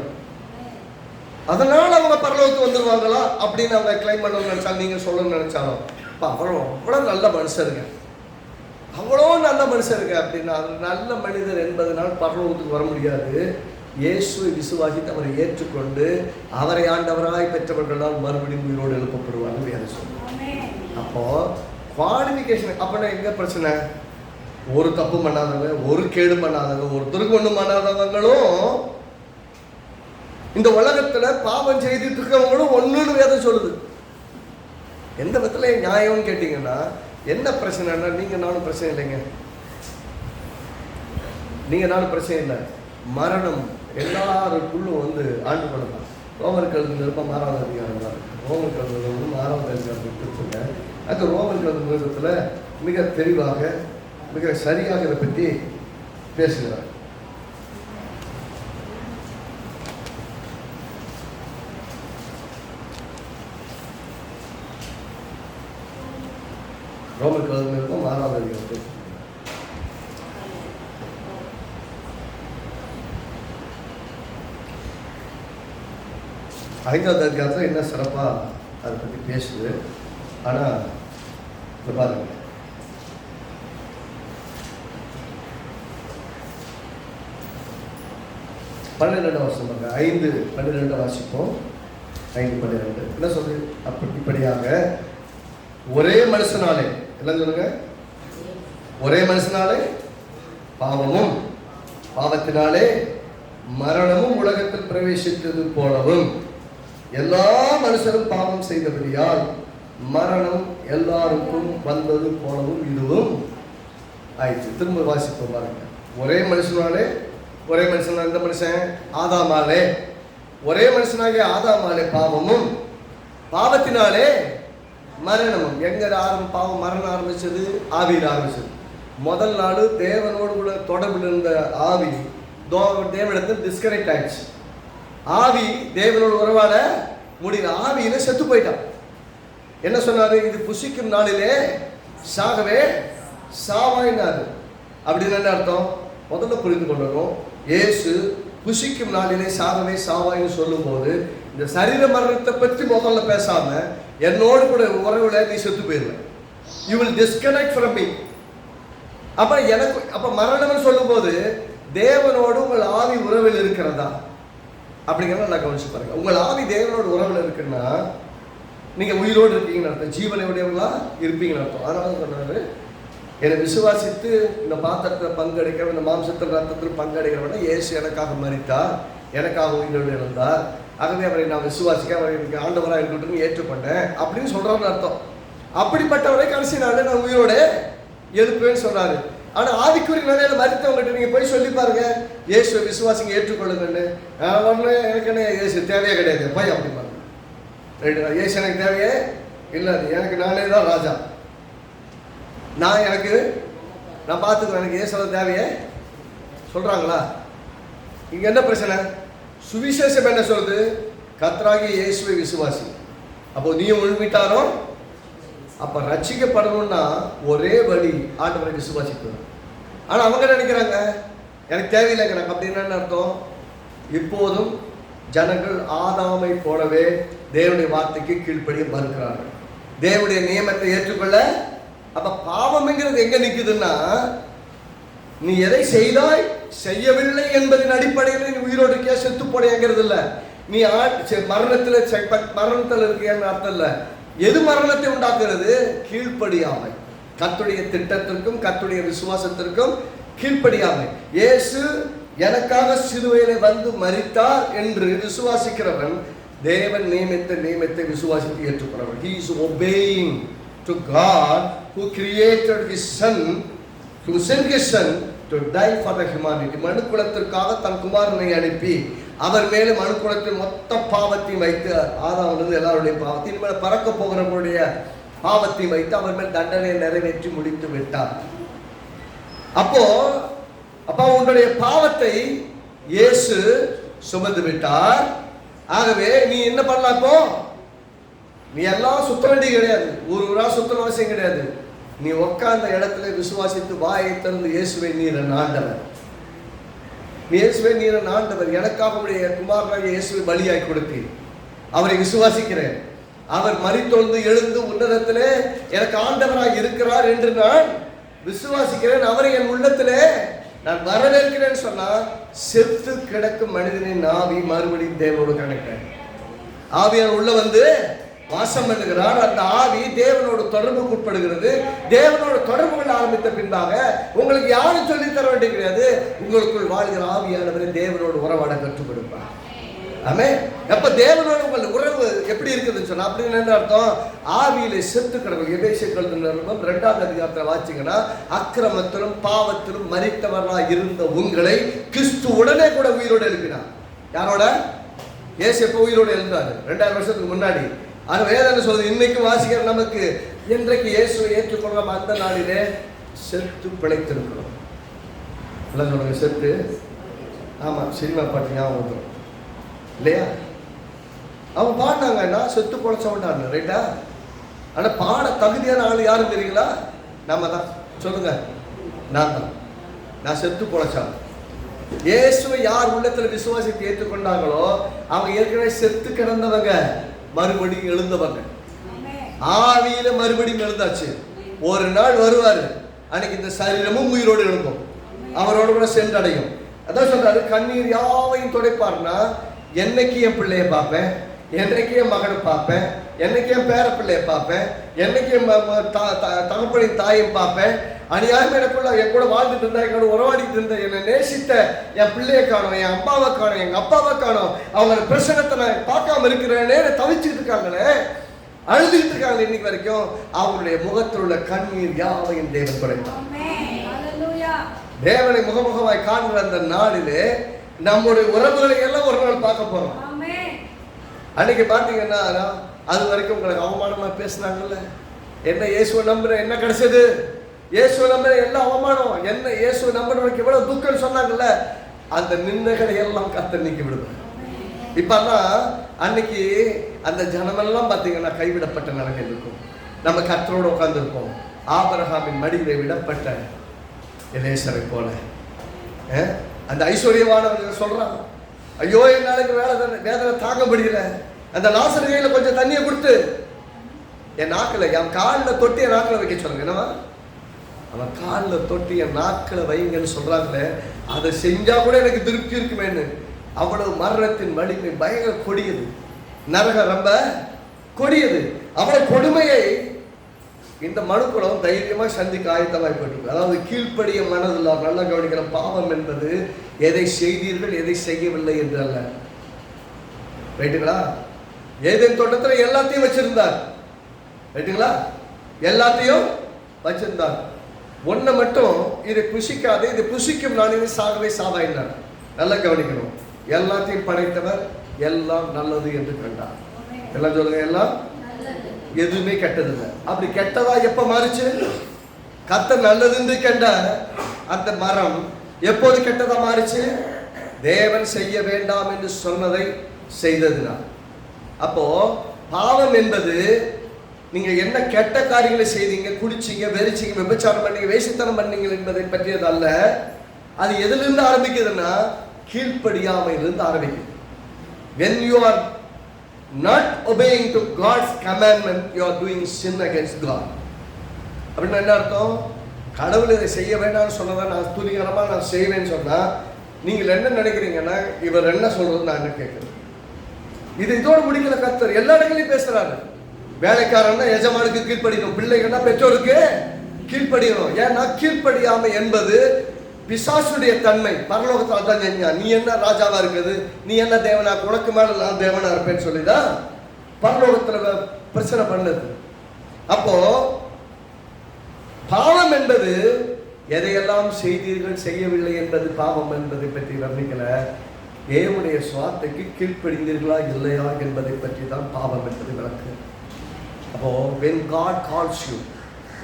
அதனால் அவங்க பரலோகத்துக்கு வந்துடுவாங்களா அப்படின்னு அவங்க கிளைம் பண்ணணும்னு நினச்சாலும், நீங்கள் சொல்லணும்னு நினச்சாலும், இப்போ அவ்வளோ நல்ல மனுஷருங்க, அவ்வளோ நல்ல மனுஷருங்க அப்படின்னா அது நல்ல மனிதர் என்பதனால் பரலோகத்துக்கு வர முடியாது. இயேசுவை விசுவாசித்து அவரை ஏற்றுக்கொண்டு அவரை ஆண்டவராய் பெற்றவர்களால் மறுபடியும் உயிரோடு எழுப்பப்படுவாங்க வேறு சொல்லுவாங்க. அப்போது குவாலிஃபிகேஷன் அப்படின்னா எங்கே பிரச்சனை? ஒரு தப்பு பண்ணாதவங்க, ஒரு கேடு பண்ணாதவங்க, ஒருத்தருக்கு ஒன்றும் பண்ணாதவங்களும் இந்த உலகத்தில் பாவம் செய்துட்டு இருக்கவங்களும் ஒன்றுன்னு வேதம் சொல்லுது. எந்த விதத்தில் நியாயம்னு கேட்டிங்கன்னா என்ன பிரச்சனைன்னா, நீங்கள் நானும் பிரச்சனை இல்லைங்க, நீங்கள் நானும் பிரச்சனை இல்லை. மரணம் எல்லாருக்குள்ளும் வந்து ஆண்டு கொள்ளலாம். ரோமருக்கு எழுதுல ரொம்ப 6வது அதிகாரம் தான். ரோமருக்கு எழுதுல வந்து 6வது அதிகாரம் கொடுத்துருங்க. அது ரோமருக்கு எழுதும் விதத்தில் மிக தெளிவாக மிக சரியாக இதை பற்றி பேசுகிறார். ரோமருக்கு எழுதும் 6வது அதிகாரம் 5வது அதிகாரத்தில் என்ன சிறப்பாக அதை பற்றி பேசுது. ஆனால் இப்போ பாருங்க, பன்னிரெண்டாம் வருஷம் பாருங்க, 5:12 வாசிப்போம். 5:12 என்ன சொல்லு? இப்படியாக ஒரே மனுஷனாலே, எல்லாம் சொல்லுங்க, ஒரே மனுஷனாலே பாவமும், பாவத்தினாலே மரணமும் உலகத்தில் பிரவேசித்தது போலவும் எல்லா மனுஷரும் பாவம் செய்தபடியால் மரணம் எல்லாருக்கும் வந்தது போலவும் இதுவும் ஆயிடுச்சு. திரும்ப வாசிப்போம் பாருங்க. ஒரே மனுஷனாலே, ஒரே மனுஷன், அந்த மனுஷன் ஆதாமாலே, ஒரே மனுஷனாகிய ஆதாமாலே பாவமும், பாவத்தினாலே மரணமும். எங்க பாவம் மரணம் ஆரம்பிச்சது? ஆவியில் ஆரம்பிச்சது. முதல் நாள் தேவனோடு கூட தொடர்பில் இருந்த ஆவி தேவனிடத்தில் டிஸ்கனெக்ட் ஆயிடுச்சு. ஆவி தேவனோடு உறவாட முடியல. ஆவியில செத்து போயிட்டான். என்ன சொன்னாரு? இது புசிக்கும் நாளிலே சாகவே சாவாயினாரு. அப்படின்னு என்ன அர்த்தம்? முதல்ல புரிந்து கொள்ளணும். இயேசு புசிக்கும் நாளிலே சாகவே சாவாயின்னு சொல்லும் போது இந்த சரீர மரணத்தை பற்றி முதல்ல பேசாம என்னோடு கூட உறவுல நீ செத்து போயிடுவேன். You will disconnect from me. அப்ப மரணம்னு சொல்லும் போது தேவனோடு உங்கள் ஆவி உறவில் இருக்கிறதா அப்படிங்கிறத நான் கவனிச்சு பாருங்க. உங்கள் ஆவி தேவனோட உறவில் இருக்குன்னா நீங்க உயிரோடு இருக்கீங்கன்னு அர்த்தம், ஜீவனை உடையவங்களா இருப்பீங்கன்னு அர்த்தம். அதனால சொன்னாரு, என்னை விசுவாசித்து இந்த பாத்திரத்தில் பங்கெடுக்கிறவன், இந்த மாம்சத்தில் ரத்தத்தில் பங்கெடுக்கிறவன இயேசு எனக்காக மரித்தார், எனக்காக உயிரோடு இருந்தார், ஆகவே அவரை நான் விசுவாசிக்க அவரை எனக்கு ஆண்டவராக இருக்கட்டும் ஏற்றுக்கொண்டேன் அப்படின்னு சொல்றான்னு அர்த்தம். அப்படிப்பட்டவரை கடைசி நாள் நான் உயிரோட எழுப்பேன்னு சொல்றாரு. ஆனா ஆவிக்குரிய நிலையில மரித்தவங்ககிட்ட நீங்க போய் சொல்லி பாருங்க, இயேசுவை விசுவாசிங்க ஏற்றுக்கொள்ளுங்கன்னு. எனக்கு என்ன இயேசு தேவையே கிடையாது போய் அப்படி பாருங்க. இயேசு எனக்கு தேவையே இல்லை, எனக்கு நானே தான் ராஜா, நான் பார்த்துக்குவேன், எனக்கு இயேசுவை தேவையே சொல்றாங்களா? இங்க என்ன பிரச்சனை? சுவிசேஷம் என்ன சொல்றது? கர்த்தராகிய இயேசுவை விசுவாசி. அப்போ நீயும் உள்விட்டாரோ? அப்ப ரட்சிக்கப்படணும்னா ஒரே வழி ஆண்டவரை விசுவாசிக்கணும். ஆனா அவங்க நினைக்கிறாங்க எனக்கு தேவையில்லைங்க. அப்படின்னு என்ன அர்த்தம்? இப்போதும் ஜனங்கள் ஆதாமை போலவே தேவனுடைய வார்த்தைக்கு கீழ்ப்படிய மறுக்கிறார்கள், தேவனுடைய நியமத்தை ஏற்றுக்கொள்ள. அப்ப பாவம்ங்கிறது எங்க நிக்குதுன்னா, நீ எதை செய்தாய் செய்யவில்லை என்பதின் அடிப்படையில் நீ உயிரோடு இருக்கியா செத்து போடையாங்கிறது இல்ல. நீ மரணத்தில் இருக்கியான்னு அர்த்தம் இல்ல. எது மரணத்தை உண்டாக்குறது? கீழ்ப்படியாமை. கர்த்தருடைய திட்டத்திற்கும் கர்த்தருடைய விசுவாசத்திற்கும் கீழ்ப்படியாமை. இயேசு எனக்காக சிலுவையிலே வந்து மரித்தார் என்று விசுவாசிக்கிறவன் தேவன் நியமத்தை விசுவாசித்து ஏற்றுக்கொள்கிறவன். He is obeying to God who created his son, who sent his son to die for the humanity. மனுக்குலத்திற்காக தன் குமாரனை அனுப்பி அவர் மேலே மனுக்குலத்தின் மொத்த பாவத்தையும் வைத்து, ஆதாமிலிருந்து எல்லாருடைய பாவத்தையும் மேலே பறக்க போகிறவர்களுடைய பாவத்தையும் வைத்து அவர் மேல் தண்டனையை நிறைவேற்றி முடித்து விட்டார். அப்போ உன்னுடைய பாவத்தை இயேசு சுமந்து விட்டார். ஆகவே நீ என்ன பண்ணலாம்? இப்போ நீ எல்லாம் சுத்த வேண்டிய கிடையாது, ஊரா சுத்த அவசியம் கிடையாது. நீ உட்கார்ந்த இடத்துல விசுவாசித்து வாயை திறந்து இயேசுவை நீர் ஆண்டவர், இயேசுவை நீர் ஆண்டவர், எனக்காக உடைய குமாரனாகிய இயேசுவை பலியாய் கொடுத்தீர், அவரை விசுவாசிக்கிறேன், அவர் மரித்தொழுந்து எழுந்து உன்னதத்திலே எனக்கு ஆண்டவராக இருக்கிறார் என்று நான் விசுவாசிக்கிறேன், அவரை என் உள்ளத்திலே நான் வரவேற்கிறேன்னு சொன்னா செத்து கிடக்கும் மனிதனின் ஆவி மறுபடியும் தேவனோடு கணக்கு ஆவியார் உள்ள வந்து வாசம் பண்ணுகிறார். அந்த ஆவி தேவனோடு தொடர்புக்கு உட்படுகிறது. தேவனோடு தொடர்பு கொள்ள ஆரம்பித்த பின்பாக உங்களுக்கு யாரும் சொல்லி தர வேண்டிய கிடையாது, உங்களுக்குள் வாழ்கிற ஆவியானவரை தேவனோடு உறவாட கற்றுக் கொடுப்பார். ஆமே. எப்ப தேவனோடு உங்கள் உறவு எப்படி இருக்குதுன்னு சொன்னா அப்படின்னு என்ன அர்த்தம்? ஆவியிலே செத்து கிடக்கும். எபேசியர் 2ஆம் அதிகாரத்தில் வாசிங்கன்னா, அக்கிரமத்திலும் பாவத்திலும் மரித்தவர்களாக இருந்த உங்களை கிறிஸ்து உடனே கூட உயிரோடு எழுப்பினார். யாரோட? இயேசு எப்ப உயிரோடு எழுந்தாரு? 2000 வருஷத்துக்கு முன்னாடி. ஆனா வேதனை சொல்றது, இன்னைக்கு வாசிக்கிற நமக்கு இன்றைக்கு இயேசுவை ஏற்றுக்கொள்றோம், அந்த நாளிலே செத்து பிழைத்திருக்கிறோம். எல்லாம் சொல்லுங்க செத்து. ஆமா, சினிமா பாட்டு ஞாபகம் வந்துடும் இல்லையா? அவங்க பாடினாங்கன்னா செத்து பொழைச்சவன்டாரு, ரைட்டா? ஆனா பாட தகுதியான ஆள் யாரும் தெரியுங்களா? நாம தான். சொல்லுங்க, நான் தான். நான் செத்து பொழைச்சான். இயேசுவை யார் உள்ளத்துல விசுவாசித்து ஏற்றுக்கொண்டாங்களோ அவங்க ஏற்கனவே செத்து கிடந்தவங்க, மறுபடியும் எழுந்தவங்க. ஆவியில மறுபடியும் எழுந்தாச்சு. ஒரு நாள் வருவாரு, அன்னைக்கு இந்த சரீரமும் உயிரோடு எழுக்கும், அவரோட கூட சென்றடையும். அதான் சொல்றாரு, கண்ணீர் யாவையும் துடைப்பார்னா, என்னைக்கு என் பிள்ளைய பார்ப்பேன், என்னைக்கு என் மகனை பார்ப்பேன், என்னைக்கு என் பேர பிள்ளைய பார்ப்பேன், என்னைக்கு தகப்பனின் தாயும் பார்ப்பேன். அநியாயமே எனக்குள்ள என் கூட வாழ்ந்துட்டு இருந்தா, என் கூட உறவாடிட்டு இருந்த, என்னை நேசித்த என் பிள்ளையை காணும், என் அம்மாவை காணும், எங்க அப்பாவை காணும், அவங்க பிரசனத்தை நான் பார்க்காம இருக்கிறேனே தவிச்சுட்டு இருக்காங்களே, அழுதுகிட்டு இருக்காங்க. இன்னைக்கு வரைக்கும் அவங்களுடைய முகத்தில் உள்ள கண்ணீர் யாவையும் தேவன் குறைத்தார். தேவனை முகமுகமாய் காண்கிற அந்த நாளிலே நம்முடைய உறவுகளை எல்லாம் ஒரு நாள் பார்க்க போறோம். அன்னைக்கு பாத்தீங்கன்னா அது வரைக்கும் உங்களுக்கு அவமானமா பேசினாங்கல்ல, என்ன இயேசுவை நம்புற என்ன கிடைச்சது, இயேசுவை நம்புற எல்லாம் அவமானம், என்ன இயேசுவை நம்புறவனுக்கு எவ்வளவு துக்கம் சொன்னாங்கல்ல, அந்த நிந்தைகளை எல்லாம் கர்த்தர் நீக்கி விடுவார். இப்பெல்லாம் அன்னைக்கு அந்த ஜனமெல்லாம் பார்த்தீங்கன்னா கைவிடப்பட்ட நிலைமையில் இருக்கும். நம்ம கர்த்தரோடு உட்கார்ந்துருப்போம். ஆபிரகாமின் மடியிலே விடப்பட்ட எலேசரை போல அந்த ஐஸ்வர்யவானவர்கள் சொல்றான், ஐயோ என்னாலுக்கு வேதனை தாங்க முடியல, அந்த லாசர் கையில கொஞ்சம் தண்ணியை கொடுத்து என் நாக்கில், என் காலில் தொட்டி என் நாக்கில் வைக்க சொல்லுங்க. என்னவா அவன் காலில் தொட்டி என் நாக்கில் வைங்கன்னு சொல்றாங்களே, அதை செஞ்சா கூட எனக்கு திருப்தி இருக்குமேன்னு. அவ்வளவு மரணத்தின் வலிமை பயங்கர கொடியது, நரகம் ரொம்ப கொடியது. அவ்வளவு கொடுமையை இந்த மனுக்குளம் தைரியமா சந்திக்க ஆயத்தமாய்ப்பட்டிருக்கு. அதாவது கீழ்ப்படிய மனதில் நல்லா கவனிக்கிற பாவம் என்பது எதை செய்தீர்கள் எதை செய்யவில்லை என்று அல்ல. ரைட்டுங்களா? ஏதேன் தோட்டத்தில் எல்லாத்தையும் வச்சிருந்தார். ரைட்டுங்களா? எல்லாத்தையும் வச்சிருந்தார். ஒன்றை மட்டும் இதை புசிக்காது, இது புசிக்கும் நான் இது சாகவே சாவாயினார். நல்லா கவனிக்கணும். எல்லாத்தையும் படைத்தவர் எல்லாம் நல்லது என்று கண்டார். எல்லாம் சொல்லுங்க, எல்லாம் எதுவுமே கெட்டதில்லை. அப்படி கெட்டதா எப்ப மாறிச்சு? கர்த்தர் நல்லதுன்னு கண்ட அந்த மரம் எப்போது கெட்டதா மாறிச்சு? தேவன் செய்ய வேண்டாம் என்று சொன்னதை செய்ததுனால். அப்போ பாவம் என்பது நீங்க என்ன கெட்ட காரியங்களை செய்தீங்க, குடிச்சீங்க, வெறிச்சீங்க, விபச்சாரம் பண்ணீங்க, வேசித்தனம் பண்ணீங்க என்பதை பற்றியது அல்ல. அது எதிலிருந்து ஆரம்பிக்குதுன்னா கீழ்ப்படியாமையிலிருந்து ஆரம்பிக்குது. When you are not obeying to God's commandment, you are doing sin against God. அப்படின்னா என்ன அர்த்தம்? கடவுள் இதை செய்ய வேண்டாம்னு சொன்னதை நான் துணிகரமாக நான் செய்வேன்னு சொன்னா நீங்கள் என்ன நினைக்கிறீங்கன்னா, இவர் என்ன சொல்றது நான் என்ன கேட்குறேன். இது இதோடு முடிக்கல. கர்த்தர் எல்லா இடங்களையும் பேசுறாரு. வேலைக்காரன்னா எஜமானுக்கு கீழ்ப்படிக்கணும், பிள்ளைகள்னா பெற்றோருக்கு கீழ்ப்படியணும். ஏன்னா கீழ்ப்படியாமை என்பது பிசாசுடைய தன்மை. பரலோகத்தால் தான் செஞ்சா, நீ என்ன ராஜாவா இருக்குது, நீ என்ன தேவனா, உனக்கு மேல நான் தேவனா இருப்பேன்னு சொல்லிதான் பரலோகத்துல பிரச்சனை பண்ணது. அப்போ பாவம் என்பது எதையெல்லாம் செய்தீர்கள் செய்யவில்லை என்பது பாவம் என்பதை பற்றி வர்ணிக்கல. தேவனுடைய சுவார்த்தைக்கு கீழ்ப்படிந்தீர்களா இல்லையா என்பதை பற்றி தான் பாவம் என்பது விளக்கு. அப்போ when God calls you,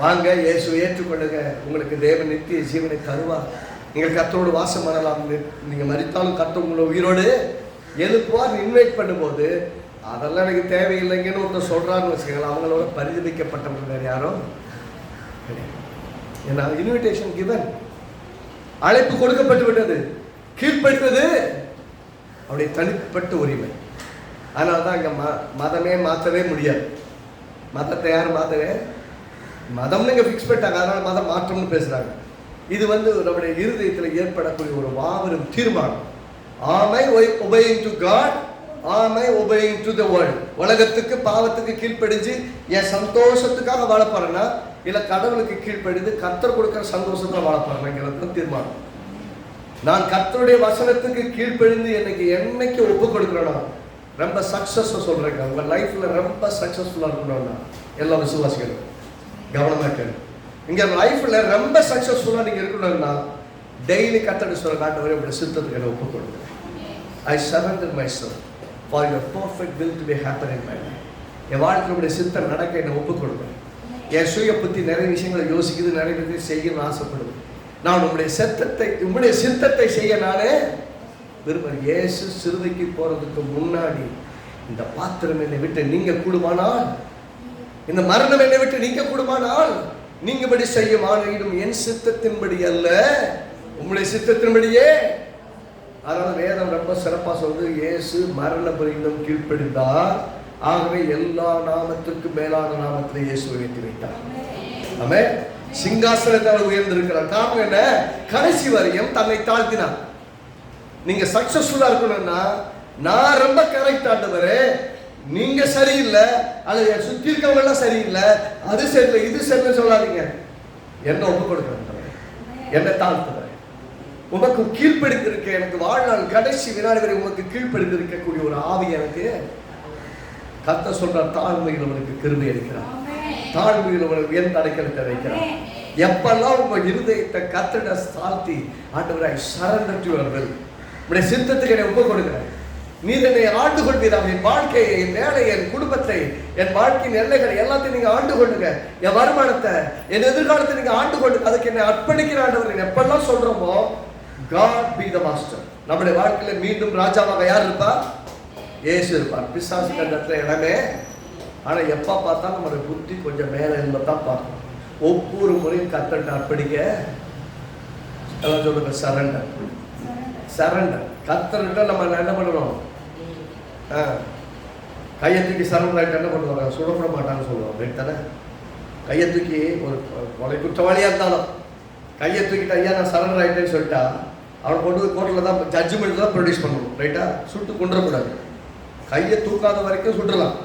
வாங்க இயேசுவை ஏற்றுக்கொள்ளுங்க, உங்களுக்கு தேவன் நித்திய ஜீவனை தருவார், நீங்கள் கர்த்தரோடு வாசம் பண்ணலாம், நீங்க மரித்தாலும் கர்த்தர் உங்களை உயிரோடு எழுப்புவார் இன்வைட் பண்ணும்போது, அதெல்லாம் எனக்கு தேவையில்லைங்கன்னு ஒருத்தர் சொல்றான்னு வச்சுக்கலாம். அவங்களோட பரிதபிக்கப்பட்டவங்க வேற யாரும் கிடையாது. ஏன்னா இன்விடேஷன் கிவன், அழைப்பு கொடுக்கப்பட்டு விட்டது. கீழ்ப்படுவது அவருடைய தனிப்பட்ட உரிமை. அதனால தான் இங்க மதமே மாற்றவே முடியாது. மதத்தை யாரும் மாற்றவே, மதம்னு இங்கே ஃபிக்ஸ் பண்ணிட்டாங்க, அதனால மதம் மாற்றம்னு பேசுறாங்க. இது நம்முடைய இருதயத்தில் ஏற்படக்கூடிய ஒரு மாபெரும் தீர்மானம். Am I obeying to God? Am I obeying to the world? உலகத்துக்கு பாவத்துக்கு கீழ்ப்படிஞ்சு என் சந்தோஷத்துக்காக வாழப்போறேன்னா, இல்லை கடவுளுக்கு கீழ்ப்படிந்து கர்த்தர் கொடுக்குற சந்தோஷத்தை வாழப்போறேன் தீர்மானம். நான் கர்த்தருடைய வசனத்துக்கு கீழ்ப்படிந்து என்னைக்கு ஒப்பு கொடுக்குறேன்னா ரொம்ப சக்சஸ் சொல்றேங்க. உங்க லைஃப்ல ரொம்ப சக்சஸ்ஃபுல்லா இருக்கணும்னா எல்லா விசுவாசிகளும் கவனமா கேளு. இங்க லைஃப்ல ரொம்ப சக்சஸ்ஃபுல்லா நீங்க இருக்கணும்னா டெய்லி கர்த்தர் சொல்ற ஆண்டவரே உங்களுடைய சித்தத்துக்கு என்ன ஒப்பு கொடுங்க. I surrender myself for your perfect will to be happen in my life. என் வாழ்க்கையில் உங்களுடைய சித்தம் நடக்க என்ன ஒப்பு கொடுங்க. என் சுய புத்தி நிறைய விஷயங்களை யோசிக்குது, நிறைய விஷயத்தை செய்யணும்னு ஆசைப்படுது. நான் உங்களுடைய சித்தத்தை செய்ய நானே விரும்புகிறேன். இயேசு சிலுவைக்கு போறதுக்கு முன்னாடி இந்த பாத்திரம் என்னை விட்டு நீங்க கூடுமானால், இந்த மரணம் என்னை விட்டு நீங்க கூடுமானால் நீங்கபடி செய்யும், ஆணையிடும் என் சித்தத்தின்படி அல்ல உங்களுடைய சித்தத்தின்படியே. அதனால வேதம் ரொம்ப சிறப்பா சொல்றது, இயேசு மரண பரியந்தம் கீழ்ப்படிந்தார், ஆகவே எல்லா நாமத்திற்கும் மேலான நாமத்தில் இயேசுவை ஏற்றி வைத்தார். ஆமென். சிங்காசனத்தால் உயர்ந்திருக்கிறார். காரணம் என்ன? கடைசி வரையும் தன்னை தாழ்த்தினார். நீங்க சக்சஸ்ஃபுல்லா இருக்கணும்னா, நான் ரொம்ப கரெக்ட் ஆண்டவரே, நீங்க சரியில்லை, அல்லது சுத்தி இருக்கவங்க எல்லாம் சரியில்லை, அது சரியில்லை இது சரியில்லை சொல்லாதீங்க. என்ன ஒப்பு கொடுக்கிறேன், என்ன தாழ்த்துறேன், உமக்கு கீழ்ப்படுத்திருக்க, எனக்கு வாழ்நாள் கடைசி வினாடி வரை உமக்கு கீழ்ப்படுத்திருக்கக்கூடிய ஒரு ஆவி எனக்கு கர்த்தர் சொல்றார். தாழ்மையில் அவனுக்கு கிருபை அளிக்கிறார், தாழ்மையில் அவனுக்கு எந்த அடைக்கலத்தை வைக்கிறார். எப்பெல்லாம் உங்க இருதயத்தை கர்த்தரிட தாழ்த்தி, ஆண்டவரே சரண்டர் டு யுவர் வில், உடைய சித்தத்துக்கு என்னை ஒப்பு கொடுக்கிறேன், நீர் என்னை ஆண்டு கொள்வீராக, என் வாழ்க்கையை, என் வேலை, என் குடும்பத்தை, என் வாழ்க்கையின் எல்லைகளை எல்லாத்தையும் நீங்க ஆண்டு கொள்ளுங்க, என் வருமானத்தை, என் எதிர்காலத்தை நீங்க ஆண்டு கொள்ளுங்க, அதுக்கு என்னை அர்ப்பணிக்கிற ஆண்டவர் எப்பெல்லாம் சொல்றோமோ, God be the master. நம்முடைய வாழ்க்கையில மீண்டும் ராஜாவாக யார் இருப்பா? இயேசு இருப்பார். பிசாசு கண்டத்துல இடமே. ஆனா எப்ப பார்த்தா நம்மளுடைய புத்தி கொஞ்சம் மேல இருந்ததான் பார்க்கணும். ஒவ்வொரு முறையும் கர்த்தர்ட்ட அர்ப்பணிக்க, எல்லாம் சொல்லுங்க, சரண்டர். சரண்டர். கர்த்தர்கிட்ட நம்ம என்ன பண்ணணும்? கையை தூக்கி சரண்டர் ஆகிட்டு என்ன பண்ணுவாங்க? சுடப்பட மாட்டான்னு சொல்லுவாங்க, ரைட் தானே? கையை தூக்கி ஒரு கொலை குற்றவாளியா இருந்தாலும் கையை தூக்கிட்டு ஐயா நான் சரண்டர் ஆகிட்டேன்னு சொல்லிட்டா அவனை கொண்டு கோர்ட்டில் தான் ஜட்ஜ்மெண்ட் தான் ப்ரொடியூஸ் பண்ணணும், ரைட்டா? சுட்டு கொண்டுடக்கூடாது. கையை தூக்காத வரைக்கும் சுட்டுடலாம்,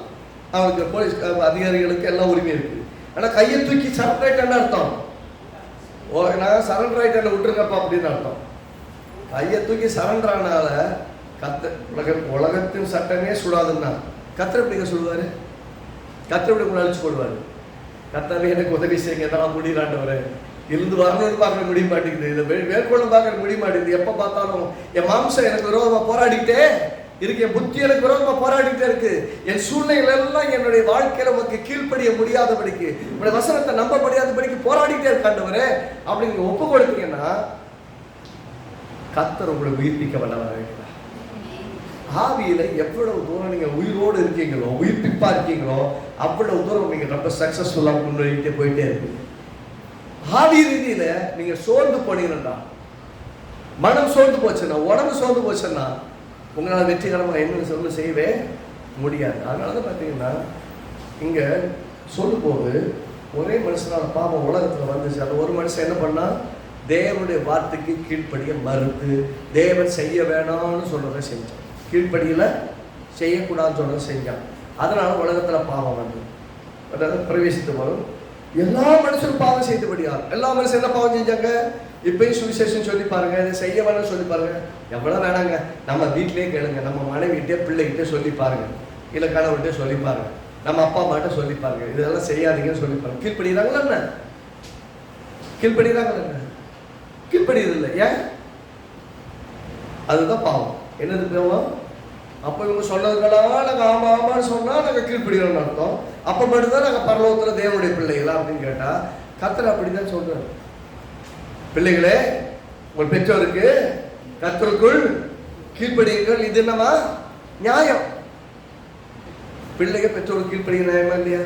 அவனுக்கு போலீஸ் அதிகாரிகளுக்கு எல்லாம் உரிமை இருக்குது. ஆனால் கையை தூக்கி சரண்டர் ஆகிட்டேன்னு அர்த்தம், நான் சரண்டர் ஆகிட்டேன்னு விட்டுருங்கப்பா அப்படின்னு அர்த்தம். கையை தூக்கி சரண்டர் ஆனால உலகத்தின் சட்டமே சுடாதுன்னா கர்த்தர் எப்படிங்க சொல்லுவார்? கர்த்தர் எப்படி உங்களை அழிச்சு கொள்வார்? கர்த்தரே எனக்கு உதவி செய்யுங்க, நான் முடியலாண்டவரை இருந்து வரணும்னு பார்க்க முடிய மாட்டேங்குது, இதை மேற்கொண்டு பார்க்க முடிய மாட்டேங்குது. எப்போ பார்த்தாலும் என் மாம்சம் எனக்கு விரோதமாக போராடிக்கிட்டே இருக்கு, என் புத்தி எனக்கு விரோதமாக போராடிக்கிட்டே இருக்கு, என் சூழ்நிலைகள் எல்லாம் என்னுடைய வாழ்க்கையில உனக்கு கீழ்ப்படிய முடியாதபடிக்கு, உங்களுடைய வசனத்தை நம்ப முடியாதபடிக்கு போராடிக்கிட்டே இருக்காண்டவரே அப்படி நீங்க ஒப்பு கொடுத்தீங்கன்னா கர்த்தர் உங்களை உயிர்ப்பிக்க வல்லவராக இருக்கிறார். ஆவியில எவ்வளவு தூரம் நீங்க உயிரோடு இருக்கீங்களோ, உயிர்ப்பிப்பா இருக்கீங்களோ, அவ்வளவு தூரம் நீங்க ரொம்ப சக்சஸ்ஃபுல்லா முன்னேறிட்டே போயிட்டே இருக்கு. ஆவி ரீதியில நீங்க சோர்ந்து போனீங்கன்னா, மனம் சோர்ந்து போச்சுன்னா, உடம்பு சோர்ந்து போச்சுன்னா உங்களால் வெற்றிகரமாக என்ன செய்யவே முடியாது. அதனாலதான் பார்த்தீங்கன்னா இங்க சொல்லும் போது ஒரே மனுஷனால பாவம் உலகத்துல வந்துச்சு. அந்த ஒரு மனுஷன் என்ன பண்ணா? தேவனுடைய வார்த்தைக்கு கீழ்ப்படிய மறுத்து தேவன் செய்ய வேணாம்னு சொல்றதை செஞ்சான், கீழ்ப்படியில செய்யக்கூடாதுன்னு சொல்றதை செஞ்சான். அதனால உலகத்துல பாவம் வந்து அதாவது பிரவேசித்து வரும். எல்லா மனுஷனும் பாவம் செய்தபடியார். எல்லா மனுஷன் என்ன பாவம் செஞ்சாங்க? இப்பயும் சுவிசேஷம் சொல்லி பாருங்க, இதை செய்ய வேணும்னு சொல்லி பாருங்க. எவ்வளவு வேணாங்க, நம்ம வீட்டிலேயே கேளுங்க, நம்ம மனைவிட்டே பிள்ளைகிட்டே சொல்லி பாருங்க, இல்லை கணவர்கிட்டே சொல்லி பாருங்க, நம்ம அப்பா அம்மாட்ட சொல்லி பாருங்க, இதெல்லாம் செய்யாதீங்கன்னு சொல்லி பாருங்க. கீழ்படுகிறாங்களா என்ன? கீழ்படுகிறாங்களா என்ன? கீழ்படுகிறது இல்லை. ஏன்? அதுதான் பாவம். என்னது பாவம்? அப்போ இவங்க சொன்னதுக்கெல்லாம் நாங்கள் ஆமா ஆமான்னு சொன்னால் நாங்கள் கீழ்படுகிறோம்னு அர்த்தம். அப்போ மட்டும்தான் நாங்கள் பரலோகத்தில் தேவனுடைய பிள்ளைகளா அப்படின்னு கேட்டால் கர்த்தர் அப்படிதான் சொல்றாரு. பிள்ளைகளே, உங்கள் பெற்றோருக்கு கர்த்தருக்குள் கீழ்ப்படியுங்கள், இது என்னவா? நியாயம். பிள்ளைங்க பெற்றோருக்கு கீழ்ப்படிய நியாயமா இல்லையா?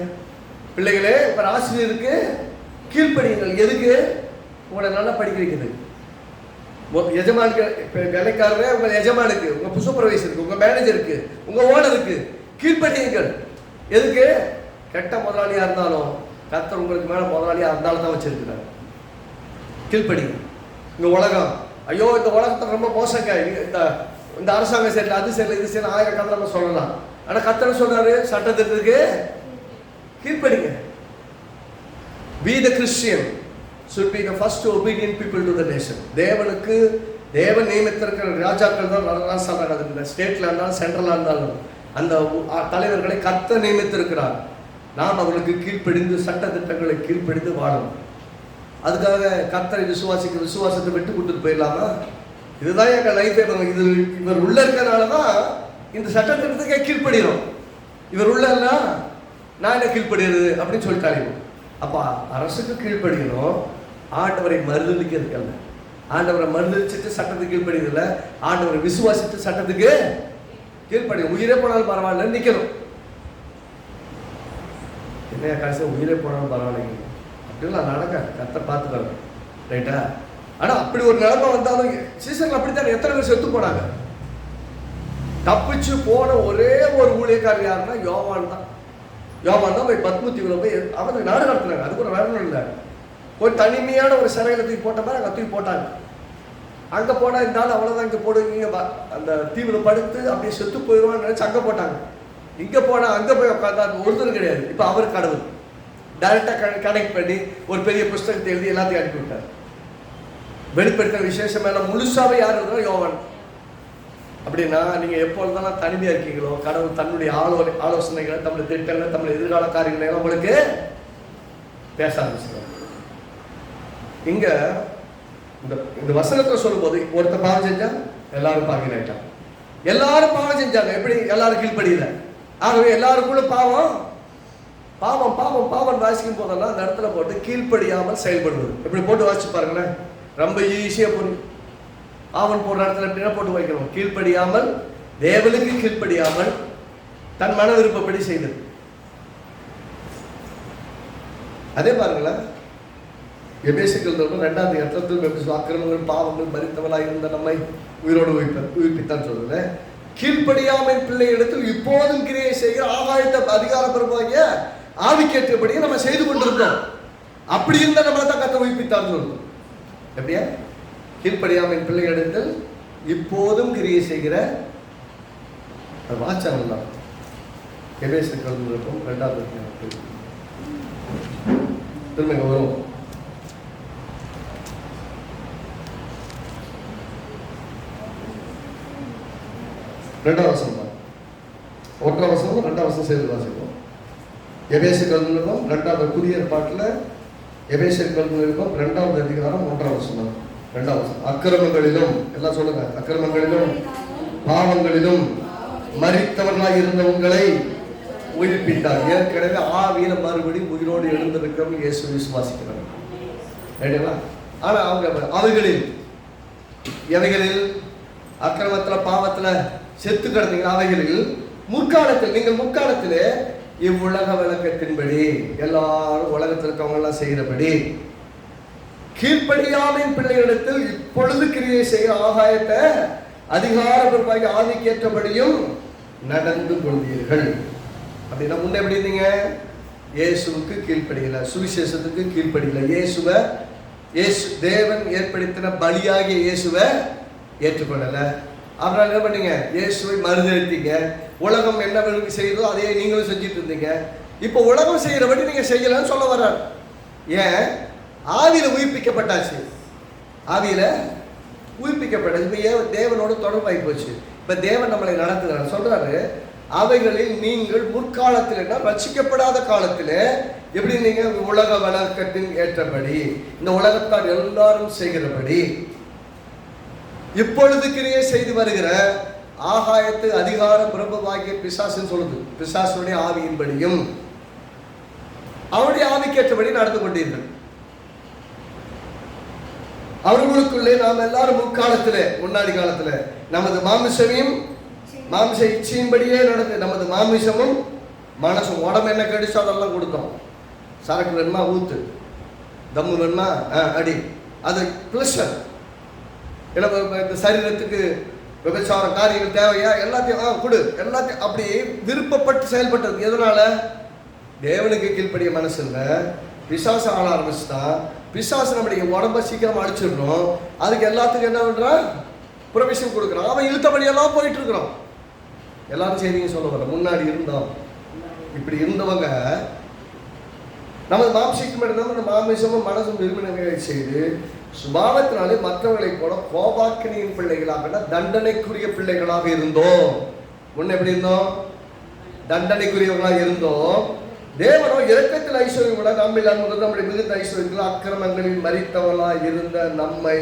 பிள்ளைகளே, உங்கள் ஆசிரியருக்கு கீழ்ப்படியுங்கள். எதுக்கு? உங்களை நல்லா படிக்க வைக்கிறது. எஜமானுக்கு, வேலைக்காரரே உங்கள் எஜமானுக்கு, உங்க சூப்பர்வைசருக்கு, உங்க மேனேஜருக்கு, உங்க ஓனருக்கு கீழ்ப்படியுங்கள். எதுக்கு? கெட்ட முதலாளியா இருந்தாலும் கர்த்தர் உங்களுக்கு மேல முதலாளியா இருந்தாலும் தான் வச்சிருக்கிறார். கீழ்ப்படிங்க. இந்த உலகம், ஐயோ இந்த உலகத்தை ரொம்ப மோசங்க, இந்த அரசாங்கம் சரியில்லை, அது சரியில்லை, இது சரி, ஆயிரம் கதை நம்ம சொல்லலாம். ஆனா கர்த்தர் சொல்றாரு, சட்டத்திற்கு கீழ்ப்படிங்க. Be the Christian should be the first obedient people to the nation. தேவனுக்கு தேவன் நியமித்திருக்கிற ராஜாக்கள் தான் சொல்றாங்க. அது இந்த ஸ்டேட்ல இருந்தாலும் சென்ட்ரலா இருந்தாலும் அந்த தலைவர்களை கர்த்தர் நியமித்திருக்கிறார். நாம் அவர்களுக்கு கீழ்ப்படிந்து சட்ட திட்டங்களை கீழ்ப்படிந்து வாழணும். அதுக்காக கர்த்தரை விசுவாசத்தை விட்டு கொடுத்துட்டு போயிடலாமா? இதுதான் எங்க லைஃப். இது இவர் உள்ள இருக்கிறனாலதான் இந்த சட்ட திட்டத்துக்கே கீழ்ப்படுகிறோம். இவர் உள்ள நான் என்ன கீழ்ப்படுகிறது அப்படின்னு சொல்லிட்டாரு. அப்ப அரசுக்கு கீழ்ப்படியணும், ஆண்டவரை மறுதலிக்கிறதுக்கல்ல. ஆண்டவரை மறுதலிச்சுட்டு சட்டத்துக்கு கீழ்ப்படியதில்லை, ஆண்டவரை விசுவாசித்து சட்டத்துக்கு கீழ்ப்படி. உயிரே போனாலும் பரவாயில்ல நிக்கணும். என்ன கடைசியாக உயிரே போனாலும் பரவாயில்லைங்க அப்படிலாம் நடக்காது. கர்த்தர் பார்த்துக்கணும், ரைட்டா? ஆனா அப்படி ஒரு நிலைமை வந்தாலும் சீசன்ல அப்படித்தான் எத்தனை பேர் செத்து போனாங்க. தப்பிச்சு போன ஒரே ஒரு ஊழியக்காரர் யாருன்னா யோவான் தான். யோவான் தான் போய் பத்மத்தீவுல போய் அவங்க நாடு நடத்துனாங்க. அது கூட வேணும் இல்லை, ஒரு தனிமையான ஒரு சிறையில தூக்கி போட்ட மாதிரி அங்கே தூக்கி போட்டாங்க. அங்கே போனால் இருந்தாலும் அவ்வளோதான், இங்கே போடுவீங்க, அந்த தீவில் படுத்து அப்படியே செத்து போயிடுவான்னு நினச்சி அங்கே போட்டாங்க. இங்கே போனால் அங்கே போய் உட்காந்தா ஒருத்தரும் கிடையாது. இப்போ அவர் கடவுள், டைரக்டாக கனெக்ட் பண்ணி ஒரு பெரிய புஸ்தகத்தை எழுதி எல்லாத்தையும் அனுப்பி விட்டார். வெளிப்படுத்த விசேஷம் எல்லாம் முழுசாவே யார் இருந்தாலும் யோவான். அப்படின்னா நீங்க எப்பொழுதெல்லாம் தனிமையா இருக்கீங்களோ கடவுள் தன்னுடைய ஆலோசனைகளை, தம்முடைய திட்டங்களை, தம்முடைய எதிர்கால காரியங்களை எல்லாம் உங்களுக்கு பேச ஆரம்பிச்சிருக்காங்க. இங்க இந்த வசனத்தை சொல்லும் போது ஒருத்தர் பாவம் செஞ்சா எல்லாரும் பாவினாயிட்டாங்க. எல்லாரும் பாவம் செஞ்சாங்க. எப்படி? எல்லாரும் கீழ்ப்படியில. ஆகவே எல்லாருக்குள்ள பாவம் பாவம் பாவம் பாவம் வாசிக்கும் போதெல்லாம் அந்த இடத்துல போட்டு கீழ்ப்படியாமல் செயல்படுவது. எப்படி போட்டு வாசிச்சு பாருங்களேன், ரொம்ப ஈஸியா புரியும். ஆவன் போடுற இடத்துல எப்படின்னா போட்டு வைக்கணும். கீழ்ப்படியாமல், தேவனுக்கு கீழ்ப்படியாமல் தன் மன விருப்பப்படி செய்தது. அதே பாருங்களேன், எபேசியர்கள் 2ஆம் அதிகாரத்தில் அக்கிரமங்கள் பாவங்கள் மரித்தவளாய் இருந்த நம்மை உயிரோடு உயிர்ப்பித்தான் சொல்றது. கீழ்ப்படியாமல் பிள்ளைகளிடத்தில் இப்போதும் கிரியை செய்கிற ஆகாயத்தை அதிகாரப்பூர்வமாகிய ஆவிக்கேற்றபடியே நம்ம செய்து கொண்டிருந்தோம். அப்படி இருந்தா நம்மளை தான் கத்த உயிர்ப்பித்தான் சொல்றது. எப்படியா? கீழ்ப்படியாமல் பிள்ளைகளிடத்தில் இப்போதும் கிரியை செய்கிற வாச்சாங்க. எபேசியர்கள் 2ஆம் அதிகாரத்தில் திரும்ப வரும். 2ஆம் வசனம், 1ஆம் வசனம் 2ஆம் வசனம் சேர்ந்து வாசிப்போம். எபேசியர்கள் 2ஆவது புதிய ஏற்பாட்டில் எபேசியர்கள் 2ஆவது அதிகாரம் 1ஆம் வசனம் 2ஆம் வசனம். அக்கிரமங்களிலும், எல்லாம் சொல்லுங்க, அக்கிரமங்களிலும் பாவங்களிலும் மரித்தவர்களாய் இருந்த உங்களை உயிர்ப்பித்தார். ஏற்கனவே ஆவியில மறுபடியும் உயிரோடு எழுந்திருக்கிறவங்க இயேசு விசுவாசிக்கிறாங்க. ரைட்டுங்களா? ஆனா அவங்க அவைகளில் எவைகளில் அக்கிரமத்துல பாவத்துல செத்து கிடந்தீங்க. அவைகளில் முற்காலத்தில், நீங்கள் முற்காலத்திலே இவ்வுலக விளக்கத்தின்படி எல்லாரும் உலகத்தில் இருக்கவங்க எல்லாம் செய்கிறபடி கீழ்ப்படியாமையின் பிள்ளைகளிடத்தில் இப்பொழுது கிரியை செய்கிற ஆகாயத்தை அதிகாரபூர்வமாகி ஆவிக்கேற்றபடியும் நடந்து கொண்டீர்கள். அப்படின்னா முன்ன எப்படி இருந்தீங்க? இயேசுவுக்கு கீழ்ப்படியல, சுவிசேஷத்துக்கு கீழ்ப்படியல, இயேசு தேவன் ஏற்படுத்தின பலியாகிய இயேசுவை ஏற்றுக்கொள்ளல. அப்புறம் என்ன பண்ணீங்க? இயேசுவை மறுதளித்தீங்க. உலகம் என்ன செய்யுதோ அதையே நீங்களும் செஞ்சுட்டு இருந்தீங்க. இப்போ உலகம் செய்யறபடி நீங்க செய்யலன்னு சொல்ல வர்றார். ஏன்? ஆவியில உயிர்ப்பிக்கப்பட்டாச்சு. ஆவியில உயிர்ப்பிக்கப்பட்டாச்சு. இப்போ தேவனோட தொடர்பாகி போச்சு. இப்ப தேவன் நம்மளை நடத்துகிறார். சொல்றாரு, அவைகளில் நீங்கள் முற்காலத்தில் ரட்சிக்கப்படாத காலத்தில் எப்படி நீங்க உலக வழக்கத்தின் ஏற்றபடி இந்த உலகத்தார் எல்லாரும் செய்கிறபடி இப்பொழுது கிரியை செய்து வருகிற ஆகாயத்து அதிகார பிரபுவாகிய பிசாசுன்னு சொல்லுது. பிசாசுடைய ஆவியின்படியும் அவருடைய ஆவிக்கேற்றபடி நடந்து கொண்டீர்கள். அவர்களுக்குள்ளே நாம் எல்லாரும் முற்காலத்திலே, முன்னாடி காலத்துல நமது மாமிச இச்சையின்படியே நடந்து, நமது மாமிசமும் மனசும் உடம்பு என்ன கடிச்சோ அதெல்லாம் கொடுத்தோம். சரக்கு வேணுமா ஊத்து, தம்மு வேணுமா அடி, அது பிளஷர். இந்த சரீரத்துக்கு விபச்சார காரியங்கள் தேவையா, எல்லாத்தையும் கொடு, எல்லாத்தையும் அப்படி விருப்பப்பட்டு செயல்பட்டது. எதனால? தேவனுக்கு கீழ்ப்படிய மனசு இல்லை, பிசாசு ஆள ஆரம்பிச்சுதான். பிசாசு நம்முடைய உடம்ப சீக்கிரம் அடிச்சிடணும். அதுக்கு எல்லாத்துக்கும் என்ன பண்றான்? ப்ரொவிஷன் கொடுக்குறான். அவன் இழுத்தபடியெல்லாம் போயிட்டு இருக்கிறோம். எல்லாரும் செய்திங்க சொல்ல வர. முன்னாடி இருந்தோம், இப்படி இருந்தவங்க நமது மாம்சிக்கு மாமிசமும் மனசும் விரும்பினங்களை செய்து சுபாவத்தினாலே மற்றவர்களை கூட கோபாக்கினியின் பிள்ளைகளாக, தண்டனைக்குரிய பிள்ளைகளாக இருந்தோம். முன்ன எப்படி இருந்தோம்? தண்டனைக்குரியவர்களாக இருந்தோம். தேவனோ இரக்கத்தில் ஐஸ்வர்யம் கூட நம்மில் அன்பு நம்முடைய மிகுந்த ஐஸ்வர்யத்தில் அக்கிரமங்களில் மரித்தவர்களாக இருந்த நம்மை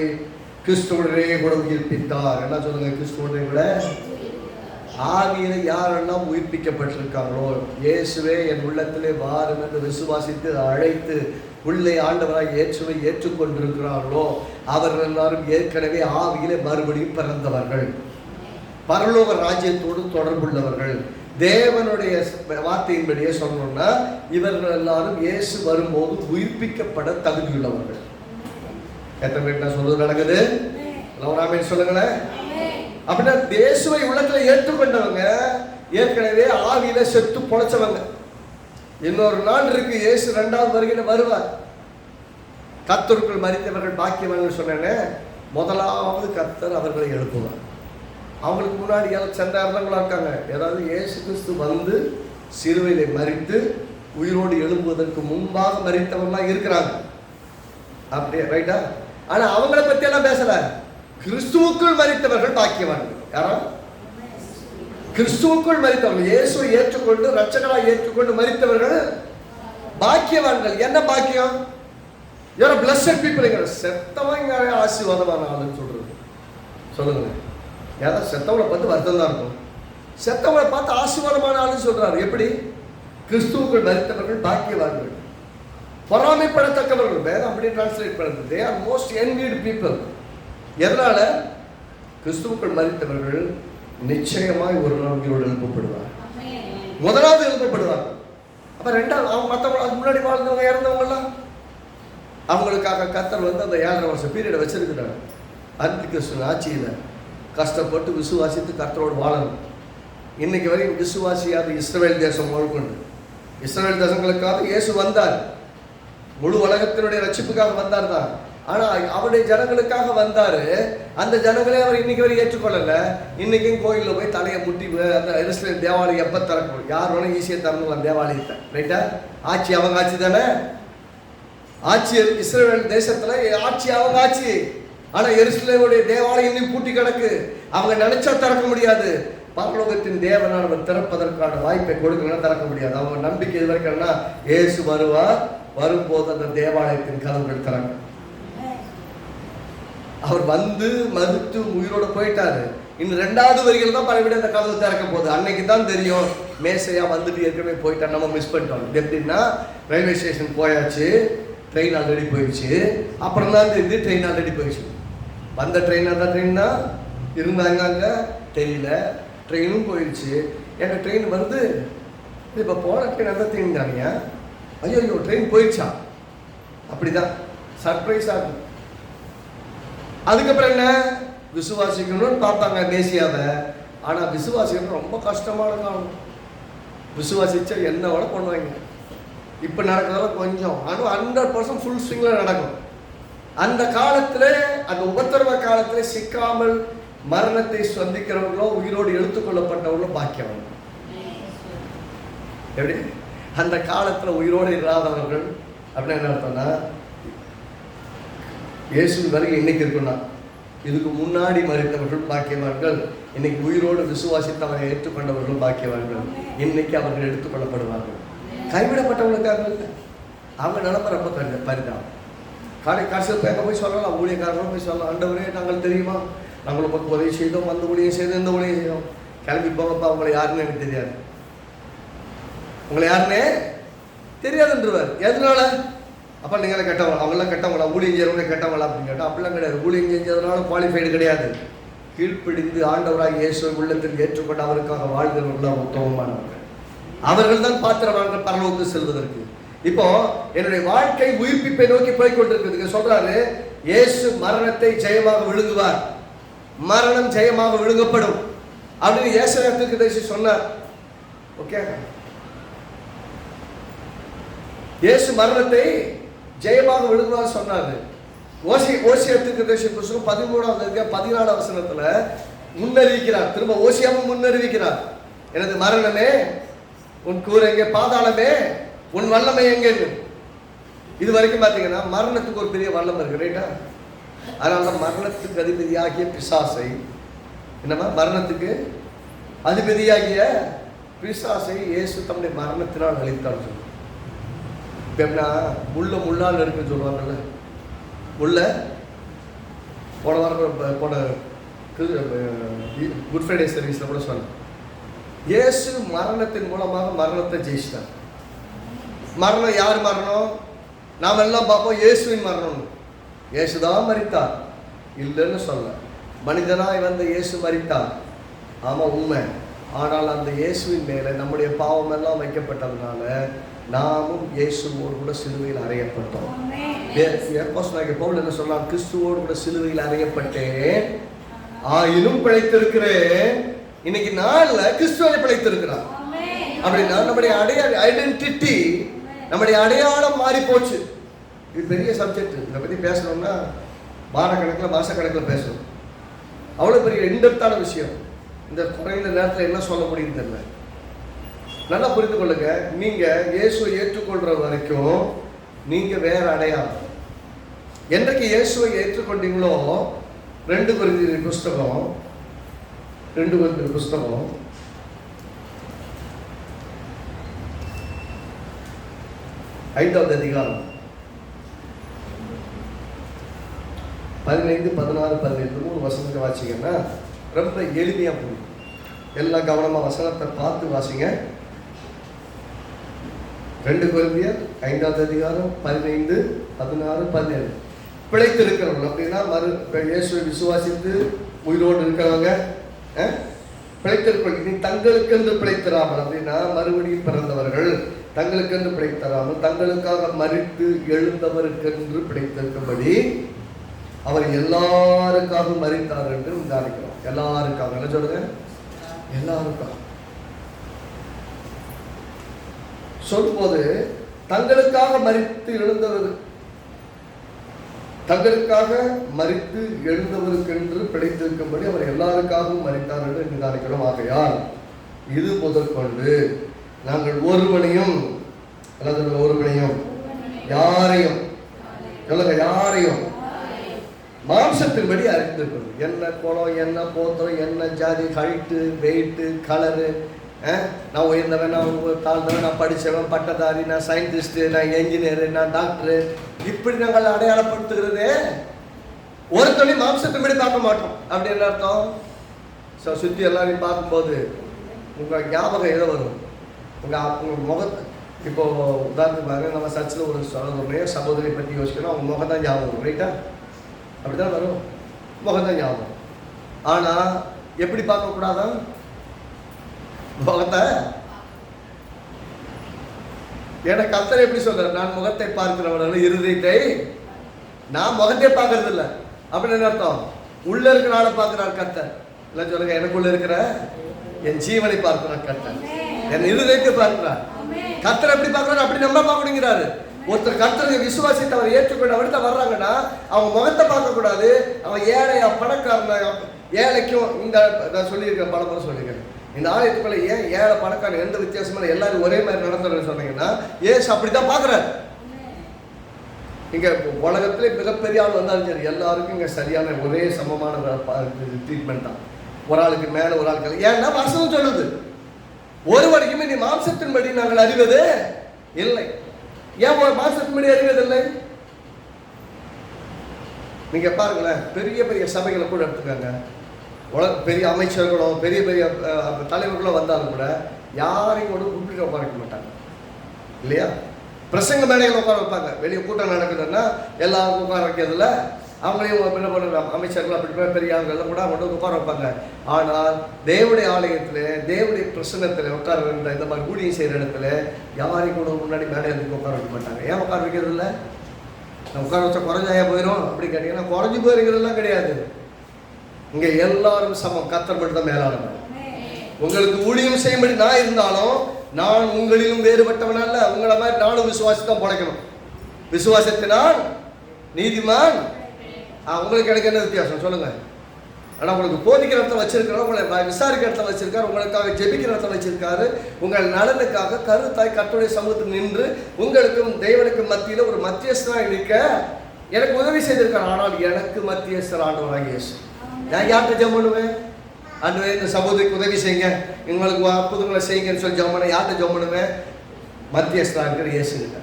கிறிஸ்துவுடனே கூட உயிர்ப்பித்தார். என்ன சொல்லுங்க? கிறிஸ்துவுடனே கூட ஆவியில யாரெல்லாம் உயிர்ப்பிக்கப்பட்டிருக்காங்களோ, இயேசுவே என் உள்ளத்திலே வாரும் என்று விசுவாசித்து அழைத்து உள்ளே ஆண்டவராய் இயேசுவை ஏற்றுக்கொண்டிருக்கிறார்களோ அவர்கள் எல்லாரும் ஏற்கனவே ஆவியிலே மறுபடியும் பிறந்தவர்கள், பரலோக ராஜ்யத்தோடு தொடர்புள்ளவர்கள். தேவனுடைய வார்த்தையின்படியே சொல்லணும்னா இவர்கள் எல்லாரும் இயேசு வரும்போது உயிர்ப்பிக்கப்பட தகுதியுள்ளவர்கள். எத்தனை பேர் சொல்றது நடக்குது? சொல்லுங்களேன். அப்படின்னா இயேசுவை உள்ளத்துல ஏற்றுக்கொண்டவங்க ஏற்கனவே ஆவியில செத்து பொழைச்சவங்க. இன்னொரு நாள் இருக்கு, இயேசு 2வது வருகையில வருவார். கர்த்தருக்குள் மரித்தவர்கள் பாக்கியவான்கள் சொன்னேன்னு முதலாவது கர்த்தர் அவர்களை எழுப்புவார். அவங்களுக்கு முன்னாடி சென்ற இறந்தவங்களா இருக்காங்க. ஏதாவது இயேசு கிறிஸ்து வந்து சிலுவையிலே மரித்து உயிரோடு எழும்புவதற்கு முன்பாக மரித்தவர்களாக இருக்கிறாங்க. அப்படியே ரைட்டா? ஆனா அவங்கள பத்தி எல்லாம் பேசல. கிறிஸ்துவுக்குள் மரித்தவர்கள் பாக்கியவான்கள். யாரா? கிறிஸ்துவுக்குள் மரித்தவர்கள், இயேசுவை ஏற்றுக்கொண்டு ரட்சகராய் ஏற்றுக்கொண்டு மரித்தவர்கள் பாக்கியவான்கள். என்ன பாக்கியம்? You're a blessed people. செத்தவங்க ஆசீர்வாதமான ஆளுன்னு சொல்றது. சொல்லுங்க, யாராவது செத்தவங்களை பார்த்து வருத்தம் தான் இருக்கும். செத்தவங்களை பார்த்து ஆசீர்வாதமான ஆளுன்னு சொல்றாரு. எப்படி? கிறிஸ்துவுக்குள் மரித்தவர்கள் பாக்கியவான்கள், பொறாமைப்படத்தக்கவர்கள். வேதம் அப்படி டிரான்ஸ்லேட் பண்ணுறது. They are most envied people. எதனால? கிறிஸ்துவுக்குள் மரித்தவர்கள் நிச்சயமாய் ஒரு நாள் உயிரோடு எழுப்பப்படுவார். முதலாவது எழுப்பப்படுவார். அப்ப ரெண்டாவது அவங்க மற்றவங்க அதுக்கு முன்னாடி வாழ்ந்தவங்க இறந்தவங்கலாம் அவங்களுக்காக கர்த்தர் அந்த 7.5 வருஷம் பீரியடை வச்சிருக்கிறார். அந்திகிறிஸ்து ஆட்சியில் கஷ்டப்பட்டு விசுவாசித்து கர்த்தரோடு வாழணும். இன்னைக்கு வரைக்கும் விசுவாசியாத இஸ்ரவேல் தேசம் முதற்கொண்டு இஸ்ரவேல் தேசங்களுக்காக இயேசு வந்தார். முழு உலகத்தினுடைய ரட்சிப்புக்காக வந்தார் தான். ஆனால் அவருடைய ஜனங்களுக்காக வந்தார். அந்த ஜனங்களே அவர் இன்னைக்கு வரை ஏற்றுக்கொள்ளல. இன்னைக்கும் கோயிலில் போய் தலையை முட்டி அந்த இஸ்ரவேல் தேவாலயம் எப்போ திறக்கணும்? யார் வேணும் ஈஸியாக திறந்துக்கலாம் தேவாலயத்தை. ரைட்டா? ஆட்சி அவங்க ஆட்சி தானே. ஆட்சி இஸ்ரவேல் தேசத்துல ஆட்சி அவங்க ஆட்சி. ஆனா எருசலேமுடைய தேவாலயம் இன்னும் பூட்டி கிடக்கு. அவங்க நினைச்சா திறக்க முடியாது. பரலோகத்தின் தேவனானவர் திறப்பதற்கான வாய்ப்பை கொடுக்கணும்னா திறக்க முடியாது. அவங்க நம்பிக்கை இது வரைக்கும்னா இயேசு வருவார், வரும்போது அந்த தேவாலயத்தின் கதவுகள் திறங்க. அவர் வந்து மறுத்து உயிரோட போயிட்டாரு. இன்னும் 2வது வரிகள் தான் பலவிட அந்த கதவு திறக்க போகுது. அன்னைக்கு தான் தெரியும் மேசையா வந்துட்டு ஏற்கனவே போயிட்டா, நம்ம மிஸ் பண்ணிட்டோம். எப்படின்னா ரயில்வே ஸ்டேஷன் போயாச்சு, ட்ரெயின் ஆல்ரெடி போயிடுச்சு. அப்புறம் தான் தெரிஞ்சு ட்ரெயின் ஆல்ரெடி போயிடுச்சு. வந்த ட்ரெயின் அந்த ட்ரெயின் தான் இருந்தாங்க அங்கே தெரியல. ட்ரெயினும் போயிடுச்சு. எங்கள் ட்ரெயின் வருது. இப்போ போன ட்ரெயின் அந்த ட்ரெயின் தானே. ஐயோ ட்ரெயின் போயிடுச்சா? அப்படிதான் சர்ப்ரைஸ் ஆகும். அதுக்கப்புறம் என்ன? விசுவாசிக்கணும்னு பார்த்தாங்க மேசியாவை. ஆனால் விசுவாசிக்கணும் ரொம்ப கஷ்டமான காலம். விசுவாசிச்சா என்ன விட பண்ணுவாங்க. இப்போ நடக்கிறதெல்லாம் கொஞ்சம், ஆனால் 100% ஃபுல் ஸ்விங்கில் நடக்கும். அந்த காலத்தில், அந்த உபத்திரவ காலத்தில் சிக்காமல் மரணத்தை சந்திக்கிறவங்களோ உயிரோடு எடுத்துக்கொள்ளப்பட்டவங்களோ பாக்கியவங்க. எப்படி? அந்த காலத்தில் உயிரோடு இல்லாதவர்கள் அப்படின்னு என்ன அர்த்தம்னா, இயேசு வரைக்கும் இன்னைக்கு இருக்குன்னா இதுக்கு முன்னாடி மரித்தவர்கள் பாக்கியவான்கள். இன்னைக்கு உயிரோடு விசுவாசித்தவரை ஏற்றுக்கொண்டவர்கள் பாக்கியவான்கள். இன்னைக்கு அவர்கள் எடுத்துக்கொள்ளப்படுவார்கள். கைவிடப்பட்டவங்களுக்காக இல்லை, அவங்க நிலப்ப ரொம்ப பரிதாபம். கடைசியில் பேங்க போய் சொல்லலாம், ஊழியக்காரங்களும் போய் சொல்லலாம், ஆண்டவரே நாங்கள் தெரியுமா, நாங்களும் பக்கம் உதவி செய்தோம், அந்த ஊழியம் செய்தோம், இந்த ஊழியம் செய்தோம். கிளம்பி போங்கப்பா, உங்களை யாருன்னு எனக்கு தெரியாது, உங்களை யாருன்னே தெரியாதுன்றவர். எதனால? அப்போ நீங்களே கெட்டவங்களா? அவங்களாம் கெட்டவங்களா? ஊழியம் செய்யறவங்களே கெட்டவங்களா அப்படின்னு கேட்டால் அப்படிலாம் கிடையாது. ஊழியம் செஞ்சதுனால குவாலிஃபைடு கிடையாது. கீழ்ப்பிடிந்து ஆண்டவராக இயேசுவை உள்ளத்தில் ஏற்றுக்கொண்டு அவருக்காக வாழ்கிறவர்களாக உத்தமமானவர்கள். அவர்கள் தான் பாத்திரவான்கள் பரலோகத்துக்கு செல்வதற்கு. இப்போ என்னுடைய வாழ்க்கை உயிர்ப்பிப்பை நோக்கி போய்கொண்டிருக்குதுங்க. சொல்றாரு, இயேசு மரணத்தை ஜெயமாக விழுங்குவார், மரணம் ஜெயமாக விழுங்கப்படும் அப்படின்னு ஏசாயா தீர்க்கதரிசி சொன்னார். ஓகே, இயேசு மரணத்தை ஜெயமாக விழுங்குவார் சொன்னாரு. ஓசியா தீர்க்கதரிசி புத்தகம் 13வது 14வது வசனத்துல முன்னறிவிக்கிறார். திரும்ப ஓசியாவும் முன்னறிவிக்கிறார், எனது மரணமே உன் கூரை எங்கே, பாதாளமே உன் வல்லமை எங்கன்னு. இது வரைக்கும் பார்த்தீங்கன்னா மரணத்துக்கு ஒரு பெரிய வல்லம் இருக்கு, ரைட்டா? அதனால மரணத்துக்கு அதிபதியாகிய பிசாசை, என்னமா மரணத்துக்கு அதிபதியாகிய பிசாசை இயேசு தம்முடைய மரணத்தினால் அழித்தார் சொல்லுவாங்க. இப்போ எப்படின்னா முள்ளால் இருக்குன்னு சொல்லுவாங்கல்ல, முள்ள போன வாரம் போன குட் ஃப்ரைடே சர்வீஸில் கூட சொன்னேன். இயேசு மரணத்தின் மூலமாக மரணத்தை ஜெயிச்சிட்டார். மரணம் யார் மரணம்? நாம் எல்லாம் பார்ப்போம் இயேசுவின் மரணம். இயேசுதான் மரித்தார் இல்லைன்னு சொல்ல, மனிதனாய் வந்த இயேசு மரித்தார், ஆமாம் உண்மை. ஆனால் அந்த இயேசுவின் மேலே நம்முடைய பாவம் எல்லாம் வைக்கப்பட்டதுனால நாமும் இயேசுவோடு கூட சிலுவையில் அறையப்பட்டோம். பவுல் என்ன சொல்லலாம்? கிறிஸ்துவோடு கூட சிலுவையில் அறையப்பட்டேன், ஆயினும் பிழைத்திருக்கிறேன். இன்னைக்கு நாள்ல கிறிஸ்துவை பிழைத்திருக்கிறார். அப்படின்னா நம்முடைய ஐடென்டிட்டி, நம்முடைய அடையாளம் மாறி போச்சு. இது பெரிய சப்ஜெக்ட். இதை பற்றி பேசணும்னா வாரக்கணக்கில் மாசக்கணக்கில் பேசணும். அவ்வளோ பெரிய இன்டெப்த்தான விஷயம். இந்த குறைந்த நேரத்தில் என்ன சொல்ல முடியும்னு தெரியல. நல்லா புரிந்து கொள்ளுங்க. நீங்க இயேசுவை ஏற்றுக்கொள்ற வரைக்கும் நீங்க வேற அடையாளம். என்றைக்கு இயேசுவை ஏற்றுக்கொண்டீங்களோ 2 கொரிந்தியர் புஸ்தகம் 5வது அதிகாரம் 15, 16, 17 3 வசனத்தை வாசிங்கன்னா ரொம்ப எளிமையா புரியும். எல்லாம் கவனமா வசனத்தை பார்த்து வாசிங்க. 2 கொரிந்தியர் 5வது அதிகாரம் 15, 16, 17. பிழைத்து இருக்கிறவங்க அப்படின்னா இயேசுவை விசுவாசித்து உயிரோடு இருக்கிறவங்க பிழைத்திருப்ப தங்களுக்கென்று பிழைத்தராமல் அப்படின்னா மறுபடியும் பிறந்தவர்கள் தங்களுக்கென்று பிழைத்தராமல் தங்களுக்காக மரித்து எழுந்தவருக்கென்று பிழைத்திருக்கும்படி அவர் எல்லாருக்காக மரித்தார் என்று உதாரிக்கிறோம். எல்லாருக்காக என்ன சொல்லுங்க? எல்லாருக்காக சொல்லும்போது தங்களுக்காக மரித்து எழுந்தவர் தங்களுக்காக மரித்து எழுந்தவருக்கென்று பிழைத்திருக்கும்படி அவர் எல்லாருக்காகவும் மரித்தார் என்று நிதானிக்கிறோம். ஆகையால் இது முதற்கொண்டு நாங்கள் ஒருவனையும் யாரையும் சொல்லுங்க, யாரையும் மாம்சத்தின்படி அறிந்திருக்கிறது. என்ன குலம், என்ன கோத்திரம், என்ன ஜாதி, ஹைட்டு, வெயிட்டு, கலரு, நான் உயர்ந்தவன், நான் தாழ்ந்தவன், நான் படித்தவன், பட்டதாரி, நான் சயின்டிஸ்ட்டு, நான் என்ஜினியரு, நான் டாக்டரு, இப்படி நாங்கள் அடையாளப்படுத்துகிறதே ஒருத்தனையும் மாம்சத்தின்படி பார்க்க மாட்டோம். அப்படி என்ன அர்த்தம்? சுற்றி எல்லாரையும் பார்க்கும்போது உங்கள் ஞாபகம் எதை வரும்? உங்கள் முகத்தை இப்போ உதாரணத்துக்கு பாருங்க, நம்ம சர்ச்சில் ஒரு சகோதரியை பற்றி யோசிக்கணும், அவங்க முகம் தான் ஞாபகம் வரும். ரைட்டா? அப்படி தான் வரும், முகம் தான் ஞாபகம். ஆனால் எப்படி பார்க்கக்கூடாதான் முகத்தை? ஏன்னா கர்த்தர் எப்படி சொல்றாரு? நான் முகத்தை பார்க்கிறவர்கள் இருதயத்தை, நான் முகத்தை பார்க்கறது இல்லை. அப்படின்னு அர்த்தம் உள்ள இருக்கிற ஆளை பார்க்கிறார் கர்த்தர். இல்லை சொல்லுங்க, எனக்குள்ள இருக்கிற என் ஜீவனை பார்க்கிறார் கர்த்தர், என் இருதயத்தை பார்க்கிறார். கர்த்தர் எப்படி பார்க்கிறார் அப்படி நம்ம பார்க்கணுங்கிறாரு. ஒருத்தர் கர்த்தரை விசுவாசித்து அவர் ஏற்றுக்கொண்டு அவர்கிட்ட வர்றாங்கன்னா அவங்க முகத்தை பார்க்கக்கூடாது. அவன் ஏழையா பணக்காரன, ஏழைக்கும் இந்த நான் சொல்லியிருக்கேன், பல முறை சொல்லியிருக்கேன், இந்த ஆலயத்துக்குள்ள ஏன் ஏழை பணக்காரன் எந்த வித்தியாசமான எல்லாரும் ஒரே மாதிரி நடந்துறேன்னு சொன்னீங்கன்னா ஏசு அப்படித்தான் பார்க்குறாரு. இங்கே உலகத்திலே மிகப்பெரிய ஆள் வந்தாலும் சரி, எல்லாருக்கும் இங்கே சரியான ஒரே சமமான ட்ரீட்மெண்ட் தான். ஒரு ஆளுக்கு மேலே ஒரு ஆளுக்கு. ஏன்னா வசனம் சொல்லுது, ஒருவருக்குமே நீ மாம்சத்தின்படி நாங்கள் அறிவது இல்லை. ஏன் மாம்சத்தின்படி அறிவதில்லை? நீங்க பாருங்களேன், பெரிய பெரிய சபைகளை கூட எடுத்துக்காங்க, பெரிய அமைச்சர்களோ பெரிய பெரிய தலைவர்களோ வந்தாலும் கூட யாரையும் கூட கூப்பிட்டு உட்கார மாட்டாங்க இல்லையா? பிரசங்க மேடைகள் உட்கார வைப்பாங்க. வெளியே கூட்டம் நடக்குதுன்னா எல்லாரும் உட்கார வைக்கிறதுல அவங்களையும் என்ன பண்ணுறாங்க, அமைச்சர்கள் அப்படி பெரிய ஆளுங்கள்லாம் கூட அவங்க உட்கார வைப்பாங்க. ஆனால் தேவனுடைய ஆலயத்தில் தேவனுடைய பிரசன்னத்தில் உட்கார வேண்டிய இந்த மாதிரி ஊழியம் செய்கிற இடத்துல யாரையும் கூட முன்னாடி மேடை இருந்து உட்கார வைக்க மாட்டாங்க. ஏன் உட்கார வைக்கிறது இல்லை? உட்கார வச்சா குறைஞ்சாயா போயிடும் அப்படின்னு கேட்டீங்கன்னா குறைஞ்சி போயிருக்கிறதுலாம் கிடையாது. இங்கே எல்லாரும் சமம், கர்த்தர் மட்டும் தான் மேலானவர். உங்களுக்கு ஊழியம் செய்யும்படி நான் இருந்தாலும் நான் உங்களிலும் வேறுபட்டவன் அல்ல. உங்களை மாதிரி நானும் விசுவாசத்தான் படைக்கணும். விசுவாசத்தினால் நீதிமான். உங்களுக்கு எனக்கு என்ன வித்தியாசம் சொல்லுங்க? ஆனால் உங்களுக்கு போதிக்கிற இடத்துல வச்சிருக்கிறோம், உங்களை விசாரிக்கிற இடத்துல வச்சிருக்காரு, உங்களுக்காக ஜெபிக்கிற இடத்துல வச்சிருக்காரு, உங்கள் நலனுக்காக கருத்தாய் கர்த்தருடைய சமூகத்தில் நின்று உங்களுக்கும் தெய்வனுக்கும் மத்தியில் ஒரு மத்தியஸ்தராக நிற்க எனக்கு உதவி செய்திருக்காரு. ஆனால் எனக்கு மத்தியஸ்தர் ஆண்டவராக இயேசு. நான் யார்கிட்ட ஜெபம் பண்ணுவேன்? ஆண்டவரே இந்த சகோதரிக்கு உதவி செய்யுங்க, எங்களுக்கு அற்புதங்களை செய்யுங்கன்னு சொல்லி ஜெபம் பண்ண யார்கிட்ட ஜெபம் பண்ணுவேன்? மத்தியஸ்தராக இருக்கிற இயேசுகிட்ட.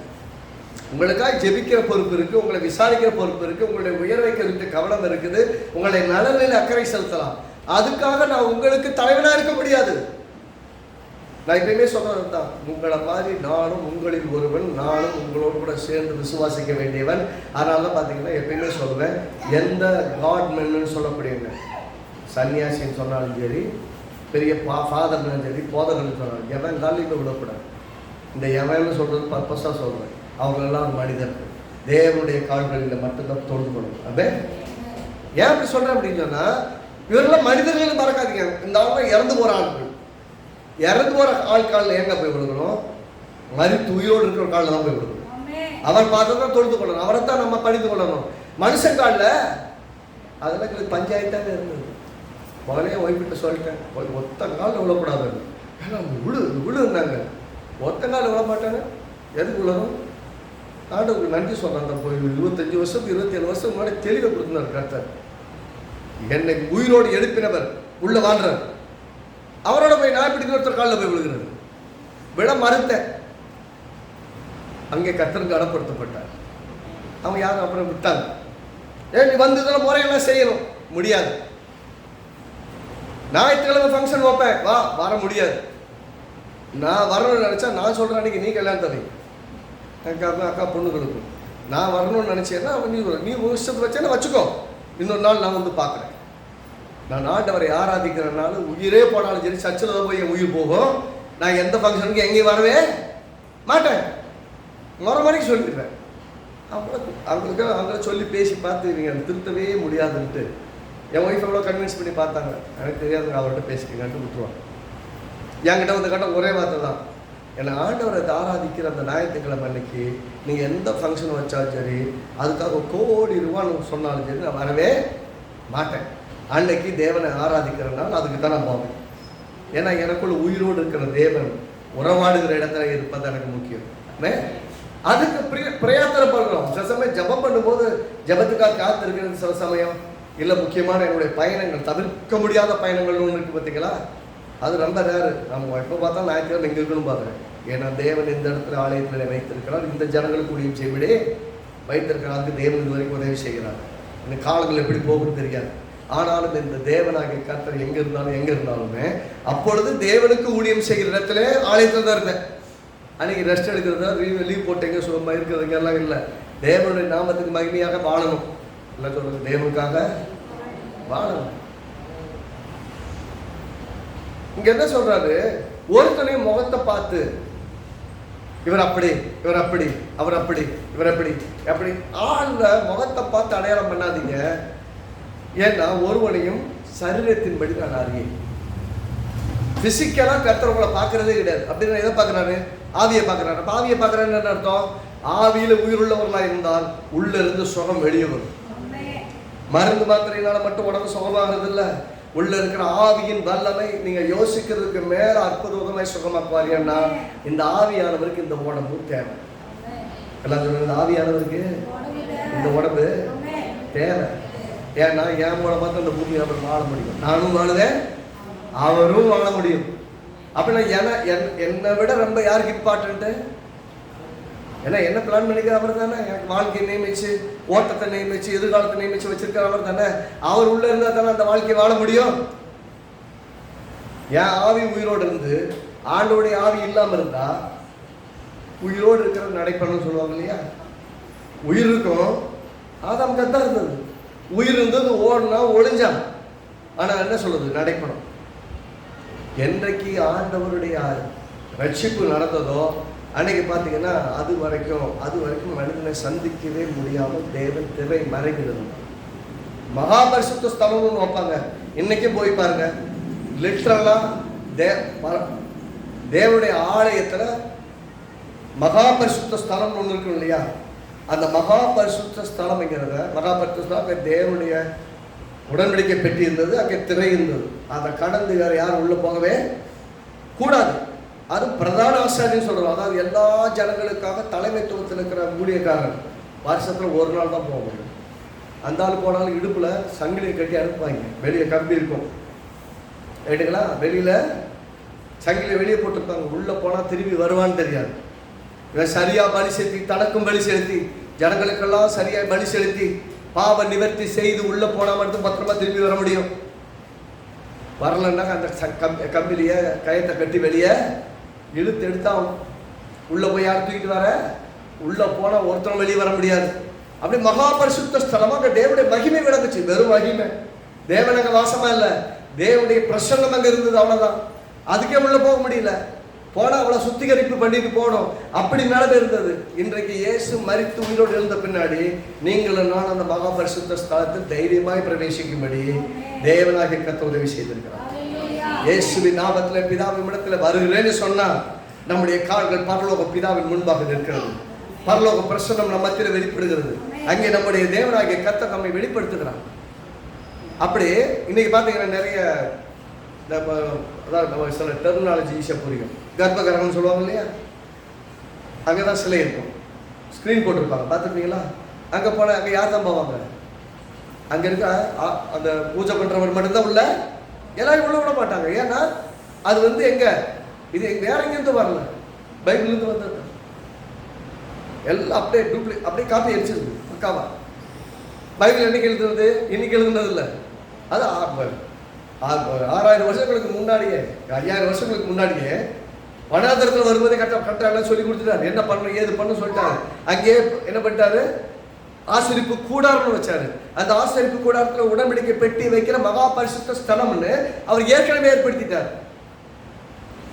உங்களுக்காக ஜெபிக்கிற பொறுப்பு இருக்குது, உங்களை விசாரிக்கிற பொறுப்பு இருக்குது, உங்களுடைய உயர்வைக்கு கவனம் இருக்குது, உங்களை நலனில் அக்கறை செலுத்தலாம். அதுக்காக நான் உங்களுக்கு தலைவனாக இருக்க முடியாது. நான் எப்பயுமே சொல்றது தான், உங்களை மாதிரி நானும் உங்களில் ஒருவன், நானும் உங்களோடு கூட சேர்ந்து விசுவாசிக்க வேண்டியவன். அதனால தான் பார்த்தீங்கன்னா எப்பயுமே சொல்லுவேன், எந்த காட்மென்னு சொல்லக்கூடியவங்க, சன்னியாசின்னு சொன்னாலும் சரி, பெரிய ஃபாதர்னு சரி, போதகர்னு சொன்னாலும் எவன் காலில் விடக்கூடாது. இந்த எவன்னு சொல்கிறது பர்பஸாக சொல்கிறேன். அவங்களெல்லாம் மனிதர்கள், தேவனுடைய கால்களில் மட்டும்தான் தொழுது கொள்ளணும். அப்பே ஏன் அப்படி சொல்கிறேன் அப்படின்னு சொன்னால், இவரெல்லாம் மனிதர்கள் மறக்காதீங்க. இந்த ஆளுங்க இறந்து போகிற ஆட்கள், இறந்து போகிற ஆட்காலில் எங்கே போய் விடுக்கணும்? மரித்து உயிரோடு இருக்கிற காலில் தான் போய் விடுக்கணும். அவர் பார்த்து தான் தொழுது கொள்ளணும், அவரை தான் நம்ம பணிந்து கொள்ளணும். மனுஷன் காலில் அதெல்லாம் எங்களுக்கு பஞ்சாயத்தாக இருந்தது. முதலே ஒய்ஃபிட்ட சொல்லிட்டேன், ஒத்த காலில் விழக்கூடாது, ஏன்னா விழு விழுந்தாங்க. ஒத்த நாள் விட மாட்டாங்க. எதுக்கு விழணும்? ஆண்டவருக்கு நன்றி சொல்கிறாங்க. அந்த 25 வருஷம் 27 வருஷம் முன்னாடி தெளிவை கொடுத்துனார் கர்த்தர். என்னை உயிரோடு எழுப்பினவர் உள்ள வாழ்றார். அவரோட போய் நான் இப்படி ஒருத்தர் காலில் போய் விழுகிறது விட மறுத்தேன். அங்கே கர்த்தருக்கு அடப்படுத்தப்பட்டார். அவங்க யாரும் அப்புறம் விட்டாங்க. நீ வந்து முறையெல்லாம் செய்யணும், முடியாது. ஞாயிற்றுக்கிழமை ஃபங்க்ஷன் வைப்பேன், வா, வர முடியாது. நான் வரணும்னு நினச்சா நான் சொல்கிறேன் அன்றைக்கி நீ கல்யாணம் தரீங்க அக்கா பொண்ணுங்களுக்கு. நான் வரணும்னு நினச்சேன்னா நீ விஷயத்தை வச்சேன்னா வச்சுக்கோ, இன்னொரு நாள் நான் வந்து பார்க்குறேன். நான் ஆண்டவரை ஆராதிக்கிறனால உயிரே போனாலும் சரி, சர்ச்சில் தான் போய் என் உயிர் போகும். நான் எந்த ஃபங்க்ஷனுக்கு எங்கேயும் வரவே மாட்டேன், முறைக்கு சொல்லிடுறேன். அவங்கள சொல்லி பேசி பார்த்து நீங்கள் திருத்தவே முடியாதுன்ட்டு என் ஒய்ஃப் எவ்வளோ கன்வின்ஸ் பண்ணி பார்த்தாங்க. எனக்கு தெரியாதுங்க, அவர்கிட்ட பேசிக்கங்கன்ட்டு விட்டுருவாங்க. என்கிட்ட வந்து கட்டம் ஒரே வார்த்தை தான், என்னை ஆண்டவரை ஆராதிக்கிற அந்த ஞாயிற்றுக்கிழமை அன்னைக்கு நீங்கள் எந்த ஃபங்க்ஷன் வச்சாலும் சரி, அதுக்காக கோடி ரூபான்னு சொன்னாலும் சரி, நான் வரவே மாட்டேன். அன்னைக்கு தேவனை ஆராதிக்கிறனால அதுக்கு தான் நான் போவேன். ஏன்னா எனக்குள்ள உயிரோடு இருக்கிற தேவன் உறவாடுகிற இடத்துல இருப்பது எனக்கு முக்கியம். அதுக்கு பிரயாத்தனப்படுறோம். சில சமயம் ஜபம் பண்ணும்போது ஜபத்துக்காக காத்து இருக்கிறது சில சமயம் இல்லை. முக்கியமான என்னுடைய பயணங்கள், தவிர்க்க முடியாத பயணங்கள் ஒன்று இருக்குது பார்த்தீங்களா, அது ரொம்ப ரேரு. நம்ம எப்போ பார்த்தா ஞாயிற்றுக்கிழமை எங்கே இருக்குன்னு பார்க்குறேன். ஏன்னா தேவன் இந்த இடத்துல ஆலயத்தில் வைத்திருக்கிறார், இந்த ஜனங்களுக்கு ஊழியம் செய்விடே வைத்திருக்கிறார். அதுக்கு தேவன் இது வரைக்கும் உதவி செய்கிறார். இந்த காலங்கள் எப்படி போகுன்னு தெரியாது. ஆனாலும் இந்த தேவனாகிய கர்த்தர் எங்கே இருந்தாலுமே அப்பொழுது தேவனுக்கு ஊழியம் செய்கிற இடத்துல ஆலயத்தில் தான் இருந்தேன். அன்றைக்கி ரெஸ்ட் எடுக்கிறதா, லீவ் போட்டீங்க சும்மா இருக்கிறதுங்க எல்லாம் இல்லை. தேவனுடைய நாமத்துக்கு மகிமையாக வாழணும். இல்லை சொல்லுங்க, தேவனுக்காக வாழணும். இங்க என்ன சொல்றாரு, ஒருத்தனையும் முகத்தை பார்த்து இவர் அப்படி, இவர் அப்படி, அவர் அப்படி, இவர் அப்படி அப்படி ஆள்ல முகத்தை பார்த்து அடையாளம் பண்ணாதீங்க. ஏன்னா ஒருவனையும் சரீரத்தின்படி நான் அறியேன். பிசிக்கலா கர்த்தர் பார்க்கறதே கிடையாது. அப்படின்னு எதை பார்க்கறாரு? ஆவியை பார்க்கறாரு. ஆவியை பார்க்கறாருன்னு என்ன அர்த்தம்? ஆவியில உயிருள்ளவர்களா இருந்தால் உள்ள இருந்து சுகம் வெளியே வரும். மருந்து மாத்திரையினால மட்டும் உடம்பு சுகமாகிறது இல்லை. உள்ள இருக்கிற ஆவியின் வல்லமை நீங்க யோசிக்கிறதுக்கு மேல அற்புதமாய் சுகமாக்குவாரியா? இந்த ஆவியானவருக்கு இந்த உடம்பு தேவை. எல்லாம் சொல்லுங்க, இந்த ஆவியானவருக்கு இந்த உடம்பு தேவை. ஏன்னா என் மூலமா தான் இந்த பூமி அவர் வாழ முடியும். நானும் வாழுவேன், அவரும் வாழ முடியும். அப்படின்னா என்னை விட ரொம்ப யாருக்கு இம்பார்ட்டன்ட்டு? ஏன்னா என்ன பிளான் பண்ணிக்கிற அவர் தானே. எனக்கு வாழ்க்கையை நியமிச்சு, ஓட்டத்தை நியமிச்சு, எதிர்காலத்தை நியமிச்சு வச்சிருக்கிற அவர் தானே. அவர் உள்ள இருந்தால் தானே அந்த வாழ்க்கையை வாழ முடியும். என் ஆவி உயிரோடு இருந்து ஆண்டோடைய ஆவி இல்லாமல் இருந்தா உயிரோடு இருக்கிற நடைப்பண்ணு சொல்லுவாங்க இல்லையா. உயிர் இருக்கும், ஆதாம் கத்தான் இருந்தது. உயிர் இருந்தது, ஓடுனா ஒளிஞ்சான். ஆனால் என்ன சொல்றது? நடைப்பணம். என்றைக்கு ஆண்டவருடைய ரட்சிப்பு நடந்ததோ அன்னைக்கு பார்த்தீங்கன்னா அது வரைக்கும் மனிதனை சந்திக்கவே முடியாமல் தேவன் திரை மறைகிறது. மகாபரிசுத்த ஸ்தலம்னு வைப்பாங்க. இன்னைக்கும் போய் பாருங்க, லிட்டரலா தேவனுடைய ஆலயத்துல மகாபரிசுத்த ஸ்தலம் ஒன்று இருக்கும் இல்லையா. அந்த மகாபரிசுத்த ஸ்தலம்ங்கிறத, மகாபரிசுத்த ஸ்தலம் தேவனுடைய உடன்படிக்கை பெட்டி இருந்தது, அங்கே திரை இருந்தது. அதை கடந்து வேற யாரும் உள்ள போகவே கூடாது. அது பிரதான ஆசாரியன்னு சொல்றோம். அதாவது எல்லா ஜனங்களுக்காக தலைமைத்துவத்தில் இருக்கிற ஊழியக்காரன் வருஷத்துல ஒரு நாள் தான் போக முடியும். அந்த ஆள் போனாலும் இடுப்புல சங்கிலியை கட்டி அனுப்புவாங்க. வெளியே கம்பி இருக்கும் ரைட்டுங்களா, வெளியில சங்கிலியை வெளியே போட்டிருப்பாங்க. உள்ள போனா திரும்பி வருவான்னு தெரியாது. இவன் சரியா பலி செலுத்தி, தனக்கும் பலி செலுத்தி, ஜனங்களுக்கெல்லாம் சரியா பலி செலுத்தி பாவ நிவர்த்தி செய்து உள்ள போனா மட்டும் பத்திரமா திரும்பி வர முடியும். வரலன்னா அந்த கம்பிலிய கயத்தை கட்டி வெளியே இழுத்து எடுத்தான். உள்ள போய் யார் தூக்கிட்டு வர? உள்ள போனா ஒருத்தரும் வெளியே வர முடியாது. அப்படி மகாபரிசுத்த ஸ்தலமா அங்க தேவனுடைய மகிமை விளங்குச்சு. வெறும் மகிமை, தேவன் அங்க வாசமா இல்லை, தேவனுடைய பிரசன்னம் அங்க இருந்தது, அவ்வளவுதான். அதுக்கே உள்ள போக முடியல. போனா அவ்வளவு சுத்திகரிப்பு பண்ணிட்டு போனோம். அப்படி நடந்து இருந்தது. இன்றைக்கு இயேசு மரித்து உயிரோடு எழுந்த பின்னாடி நீங்களும் நான் அந்த மகாபரிசுத்த ஸ்தலத்தில் தைரியமாய் பிரவேசிக்கும்படி தேவனாகிய கர்த்தர் உதவி செய்திருக்கிறார். இயேசுவின் நாமத்தில் பிதாவின் இடத்துல வருகிறேன்னு சொன்னா நம்முடைய கால்கள் பரலோக பிதாவின் முன்பாக நிற்கிறது. பரலோக பிரசன்னம் நம்ம மத்தியில் வெளிப்படுகிறது. அங்கே நம்முடைய தேவனாகிய கர்த்தர் நம்மை வெளிப்படுத்துகிறார். அப்படி இன்னைக்கு பார்த்தீங்கன்னா நிறைய அதாவது சில டெர்மினாலஜி ஈஸியாக புரியும். கர்ப்பகிரகம்னு சொல்லுவாங்க இல்லையா. அங்கே தான் சிலை இருக்கும், ஸ்க்ரீன் போட்டிருப்பாங்க, பார்த்துருப்பீங்களா? அங்கே போனால் அங்கே யார் தான் போவாங்க? அங்கே இருக்க அந்த பூஜை பண்ணுறவர் மட்டும்தான் உள்ள, எல்லாரும் உள்ள விட மாட்டாங்க. ஏன்னா அது வந்து எங்கே, இது வேற எங்கேருந்து வரல, பைபிள்லேருந்து வந்தது. எல்லாம் அப்படியே அப்படியே காப்பி அடிச்சிருக்கு பக்காவா. பைபிள் என்னைக்கு எழுதுறது, இன்னைக்கு எழுதுனது இல்லை. அது 6000 வருஷங்களுக்கு முன்னாடியே, 5000 வருஷங்களுக்கு முன்னாடியே வனாந்தரத்தில் வரும்போதே கரெக்டாக சொல்லி கொடுத்துட்டாரு, என்ன பண்ணணும் ஏது பண்ணணும் சொல்லிட்டாரு. அங்கேயே என்ன பண்ணிட்டாரு, ஆசரிப்பு கூடாரம்னு வச்சாரு. அந்த ஆசரிப்பு கூடாரத்தில் உடன்படிக்கை பெட்டி வைக்கிற மகா பரிசுத்த ஸ்தலம்னு அவர் ஏற்கனவே ஏற்படுத்திட்டார்.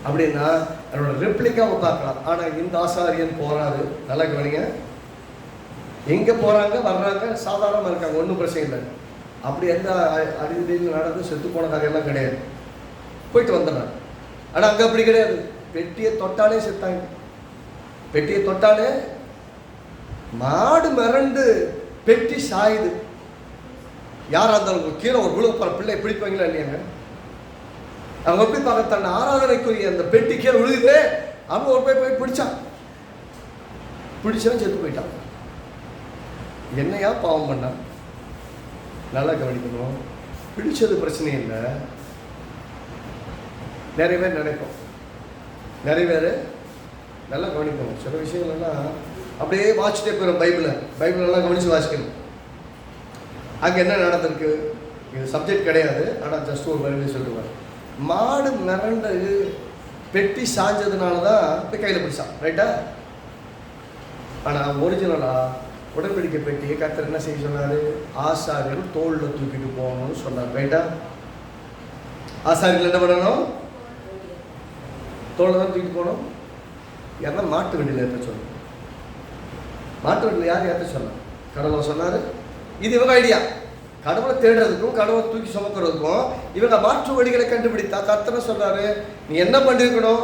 அப்படின்னா அதோட ரெப்ளிகாவை பார்க்கலாம். ஆனால் இந்த ஆசாரியன் போறாரு, நல்லா கவனிங்க, எங்கே போகிறாங்க வர்றாங்க, சாதாரணமாக இருக்காங்க, ஒன்றும் பிரச்சனை இல்லை. அப்படி எந்த அடிப்படையில் நடந்து செத்து போன கதையெல்லாம் கிடையாது, போயிட்டு வந்துடுறாங்க. ஆனால் அங்கே அப்படி கிடையாது, பெட்டியை தொட்டாலே செத்தாங்க. பெட்டியை தொட்டாலே மாடு மிரண்டு பெட்டி சாயுது. யாராக இருந்தாலும் கீழே ஒரு விழுப்புற பிள்ளை பிடிப்பாங்களா இல்லையாங்க? அவங்க எப்படி பார்க்க, தன் ஆராதனைக்குரிய அந்த பெட்டி கீழே விழுகுது, அவங்க ஒரு போய் பிடிச்சான், பிடிச்சவன் செத்து போயிட்டான். என்னையா பாவம் பண்ணா? நல்லா கவனிக்கணும். பிடிச்சது பிரச்சனை இல்லை, நிறைய பேர் நினைப்போம், நிறைய பேர் நல்லா கவனிக்கணும். சில விஷயங்கள்லாம் அப்படியே வாசிச்சுட்டே போயிடும். பைபிள் நல்லா கவனித்து வாசிக்கணும். அங்கே என்ன நடந்திருக்கு, இது சப்ஜெக்ட் கிடையாது, ஆனால் ஜஸ்ட் ஒரு வரையிலே சொல்லுவார். மாடு மிரண்டு பெட்டி சாஞ்சதுனால தான் போய் கையில் பிடிச்சான், ரைட்டா? ஆனால் ஒரிஜினலாக உடன்படிக்கை பெட்டியை கர்த்தர் என்ன செய்ய சொன்னார், ஆசாரியர்கள் தோளில் தூக்கிட்டு போகணும்னு சொன்னார், ரைட்டா? ஆசாரியர்கள் என்ன பண்ணணும், தோளில் தான் தூக்கிட்டு போகணும். யாருன்னா மாட்டு வண்டியில் ஏற்ற சொல்லணும். மாட்டு வண்டியில் யார் ஏற்ற சொன்னார்? கடவுளை சொன்னார். இது இவங்க ஐடியா. கடவுளை தேடுறதுக்கும் கடவுளை தூக்கி சுமக்கிறதுக்கும் இவங்க மாற்று வழிகளை கண்டுபிடித்தா கர்த்தர் சொன்னாரு, நீ என்ன பண்ணிருக்கணும்,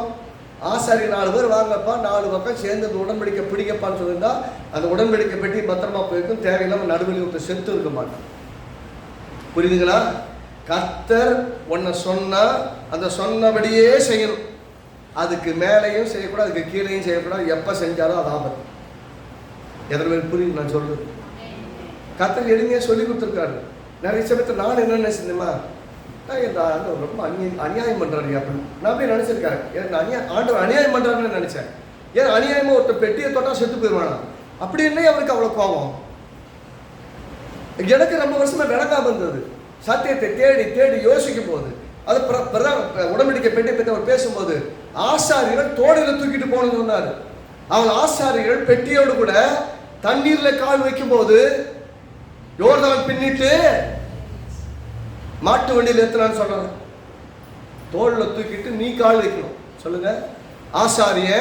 ஆசாரி 4 பேர் வாங்கப்பா, 4 பக்கம் சேர்ந்து அந்த உடன்படிக்கை பிடிக்கப்பான்னு சொல்லியிருந்தா அந்த உடன்படிக்கை பெட்டி பத்திரமா போயிருக்கும், தேவையில்லாமல் நடுவெளி ஒருத்தர் செத்து இருக்க மாட்டான். புரியுதுங்களா? கர்த்தர் ஒன்ன சொன்னா அந்த சொன்னபடியே செய்யணும். அதுக்கு மேலேயும் செய்யக்கூடாது, அதுக்கு கீழேயும் செய்யக்கூடாது. எப்போ செஞ்சாலும் அது ஆபத்து. எத்தனை பேர் புரியுது நான் சொல்றது? கர்த்தர் எளிமையாக சொல்லி கொடுத்துருக்காரு. நிறைய சமயத்தில் நான் என்ன நினைச்சிருந்தேமா, ரொம்ப அநியாயம் பண்றாரு அப்படின்னு நான் போய் நினைச்சிருக்காரு. எனக்கு ஆண்டவர் அநியாயம் பண்றாருன்னு நினைச்சேன். ஏன் அநியாயமா ஒருத்தர் பெட்டியை தொட்டா செத்து போயிடுவானா? அப்படி என்ன அவருக்கு அவ்வளோ கோபம்? எனக்கு ரொம்ப வருஷமா விளக்காம இருந்தது. சத்தியத்தை தேடி தேடி யோசிக்கும் போது அது உடன்படிக்கை பெட்டியை பற்றி அவர் பேசும்போது ஆசாரிகள் தோடையில் தூக்கிட்டு போகணும்னு சொன்னார். அவங்க ஆசாரிகள் பெட்டியோடு கூட தண்ணீர்ல கால் வைக்கும் போது யோர்தான் பின்னிட்டு மாட்டு வண்டியில் ஏற்றலான்னு சொல்றாங்க. தோளில் தூக்கிட்டு நீ கால் வைக்கணும். சொல்லுங்க, ஆசாரிய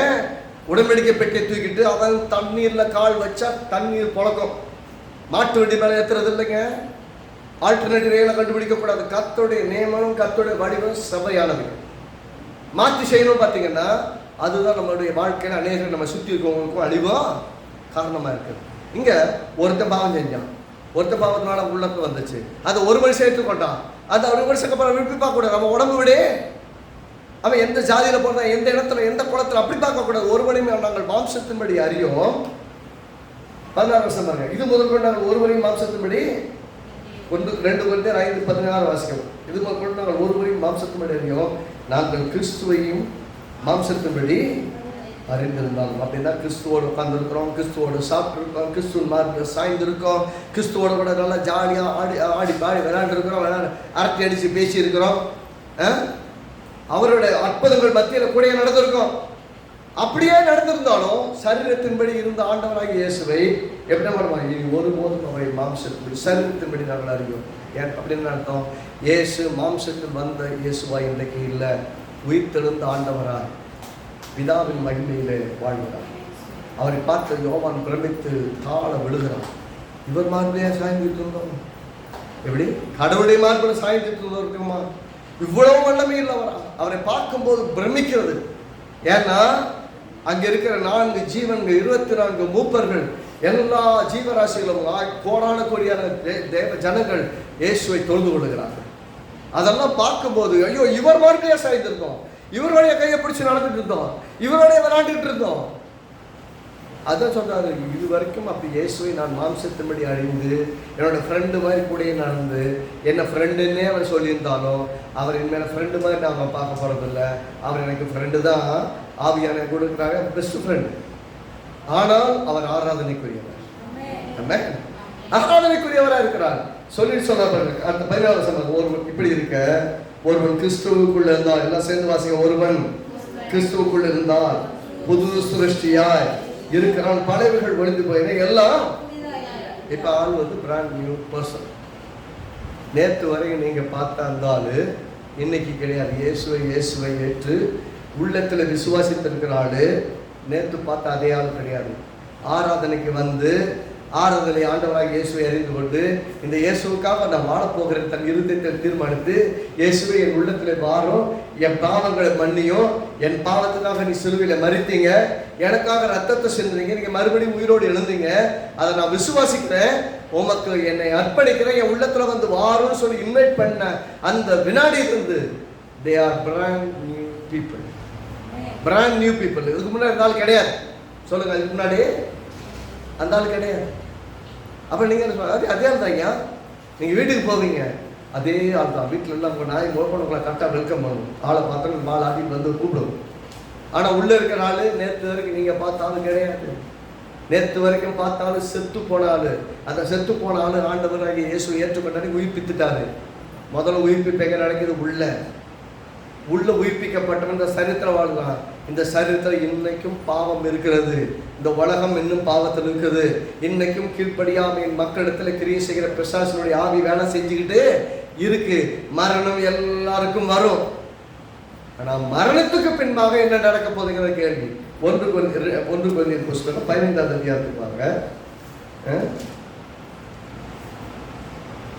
உடன்படிக்கை பெட்டியை தூக்கிட்டு அவன் தண்ணீர்ல கால் வச்சா தண்ணீர் புழக்கம். மாட்டு வண்டி மேலே ஏற்றுறது இல்லைங்க. ஆல்டர்னேட்டிவ் வேலை கண்டுபிடிக்க கூடாது. கர்த்தருடைய நியமனம் கர்த்தருடைய வடிவம் சபையானது. மாற்றி செய்யணும் பார்த்தீங்கன்னா அதுதான் நம்மளுடைய வாழ்க்கையில் அநேகர் நம்ம சுற்றி இருக்கவங்களுக்கும் அழிவும் காரணமாக இருக்குது. இங்கே ஒருத்தன் பாவம் செஞ்சான், ஒருத்த பாவத்தினால உள்ளக்கு வந்துச்சு, அதை ஒரு வருஷம் ஏற்றுக்கொண்டான். அது ஒரு வருஷத்துக்கு அப்புறம் விருப்பி பார்க்கக்கூடாது. நம்ம உடம்பு விட அவன் எந்த ஜாதியில் போடுறான், எந்த இடத்துல எந்த குளத்தில் அப்படி பார்க்கக்கூடாது. ஒருவரையும் நாங்கள் மாம்சத்தின்படி அறியோம். 16 வருஷம் பாருங்க. இது முதல் கொண்டு நாங்கள் ஒருவரையும் மாம்சத்தின்படி 2 Corinthians 5:16 வாசிக்கணும். இது முதல் கொண்டு நாங்கள் ஒருவரையும் மாம்சத்தின்படி அறியோம், நாங்கள் கிறிஸ்துவையும் மாம்சத்தின்படி அறிந்திருந்தாலும். அப்படின்னா கிறிஸ்துவோடு உட்கார்ந்துருக்கிறோம், கிறிஸ்துவோடு சாப்பிட்டுருக்கோம், கிறிஸ்துவ மார்க்கில் சாய்ந்திருக்கோம், கிறிஸ்துவோட கூட நல்லா ஜாலியாக ஆடி பாடி விளையாண்டுருக்கிறோம், அரட்டை அடித்து பேசியிருக்கிறோம், அவருடைய அற்புதங்கள் மத்தியில் கூட நடந்திருக்கோம். அப்படியே நடந்திருந்தாலும் சரீரத்தின்படி இருந்த ஆண்டவராகிய இயேசுவை எப்படி வருவாங்க, இனி ஒருபோதும் அவரை மாம்சத்தின்படி சரீரத்தின்படி நாங்கள் அறியோம். ஏன் அப்படின்னு அர்த்தம், இயேசு மாம்சத்தில் வந்த இயேசுவா இன்றைக்கு இல்லை, உயிர்த்தெழுந்த ஆண்டவராய் பிதாவின் மகிமையிலே வாழ்கிறார். அவரை பார்த்து யோவான் பிரமித்து தாழ விழுகிறார். இவர் மார்பிலையா சாய்ந்துட்டு இருந்தோம்? எப்படி கடவுளுடைய மார்பில் சாய்ந்துட்டு இருந்தோம் இருக்குமா? இவ்வளவு வல்லமை இல்லவரா? அவரை பார்க்கும்போது பிரமிக்கிறது. ஏன்னா அங்க இருக்கிற 4 ஜீவன்கள், 24 மூப்பர்கள், எல்லா ஜீவராசிகளும் கோடான கோடியான தேவ ஜனங்கள் இயேசுவை தொழுது கொள்கிறார்கள். அதெல்லாம் பார்க்கும்போது ஐயோ இவர் மார்பிலையா சாய்ந்திருந்தோம், இவருடைய கையை பிடிச்சு நடந்துட்டு இருந்தோம், இவருடைய விளையாண்டுட்டு இருந்தோம். அதான் சொல்றாரு, இது வரைக்கும் அப்படி இயேசுவை நான் மாம்சத்தின்படி அறிந்து என்னோட ஃப்ரெண்டு மாதிரி கூட நடந்து என்ன ஃப்ரெண்டுன்னே அவர் சொல்லியிருந்தாலும் அவர் என் மேலே ஃப்ரெண்டு மாதிரி நாங்கள் பார்க்க போகிறதில்ல. அவர் எனக்கு ஃப்ரெண்டு தான், ஆவியான கொடுக்குறாங்க, பெஸ்ட் ஃப்ரெண்டு. ஆனால் அவர் ஆராதனைக்குரியவர், ஆராதனைக்குரியவராக இருக்கிறார். சொல்லிட்டு சொல்றாரு அந்த 17வது வசனம், ஒருவன் இப்படி இருக்க ஒருவன் கிறிஸ்துவுக்குள்ள இருந்தால், எல்லாம் சேர்ந்து வாசிங்க, ஒருவன் கிறிஸ்துவுக்குள்ள இருந்தால் புது சிருஷ்டியாய் இருக்கிறான், பழையவைகள் ஒழிந்து போயின, எல்லாம் இப்ப ஆள் வந்து பிராண்ட் நியூ பர்சன். நேற்று வரைக்கும் நீங்க பார்த்தா இருந்தாலும் இன்னைக்கு கிடையாது. இயேசுவை ஏற்று உள்ளத்துல விசுவாசித்திருக்கிற ஆளு நேற்று பார்த்த அதே ஆள் கிடையாது. ஆராதனைக்கு வந்து ஆராதனை ஆண்டவராக இயேசுவை அறிந்து கொண்டு இந்த இயேசுவுக்காக நான் வாழப்போகிறேன் தன் இருதயத்தில் தீர்மானித்து, இயேசுவை என் உள்ளத்தில் வாரும், என் பாவங்களை மன்னியும், என் பாவத்துக்காக நீ சிலுவையில் மறித்தீங்க, எனக்காக ரத்தத்தை சிந்துறீங்க, நீங்க மறுபடியும் உயிரோடு எழுந்தீங்க, அதை நான் விசுவாசிக்கிறேன், உமக்கு என்னை அர்ப்பணிக்கிறேன், என் உள்ளத்துல வந்து வாரும்னு சொல்லி இன்வைட் பண்ண அந்த வினாடியிலிருந்து they are brand new people. Brand new people. இதுக்கு முன்னாடி இருந்தாலும் கிடையாது. சொல்லுங்க, அதுக்கு முன்னாடி அந்த ஆள் கிடையாது. அப்போ நீங்கள் அதே ஆள் தாங்க. நீங்கள் வீட்டுக்கு போவீங்க, அதே ஆள் தான். வீட்டில் எல்லாம் உங்கள் நாய் உங்களை கரெக்டாக வெல்கம் பண்ணணும். ஆளை பார்த்தா மால் ஆட்டிட்டு வந்து கூப்பிடுவோம். ஆனால் உள்ளே இருக்கிற ஆள் நேற்று வரைக்கும் நீங்கள் பார்த்தாலும் கிடையாது. நேற்று வரைக்கும் பார்த்தாலும் செத்து போன ஆள். அந்த செத்து போன ஆள் ஆண்டவராக இயேசு ஏற்றுக்கொண்டாரு, உயிர்ப்பித்துட்டாரு. முதல்ல உயிர்ப்பிப்பு எங்கே நடக்குது? உள்ள உயிர்ப்பிக்கப்பட்டவன் இந்த சரித்திரம் வாழ்ந்தான். இந்த சரித்திரம் இன்னைக்கும் பாவம் இருக்கிறது. இந்த உலகம் இன்னும் பாவத்தில் இருக்குது. இன்னைக்கும் கீழ்ப்படியாமையின் மக்களிடத்துல கிரியை செய்கிற பிசாசினுடைய ஆவி வேலை செஞ்சுக்கிட்டு இருக்கு. மரணம் எல்லாருக்கும் வரும். ஆனா மரணத்துக்கு பின்பாக என்ன நடக்க போகுதுங்கிற கேள்வி. 1 கொரிந்தியர் புஸ்தகம் 15வது அதிகாரத்துக்கு பாருங்க.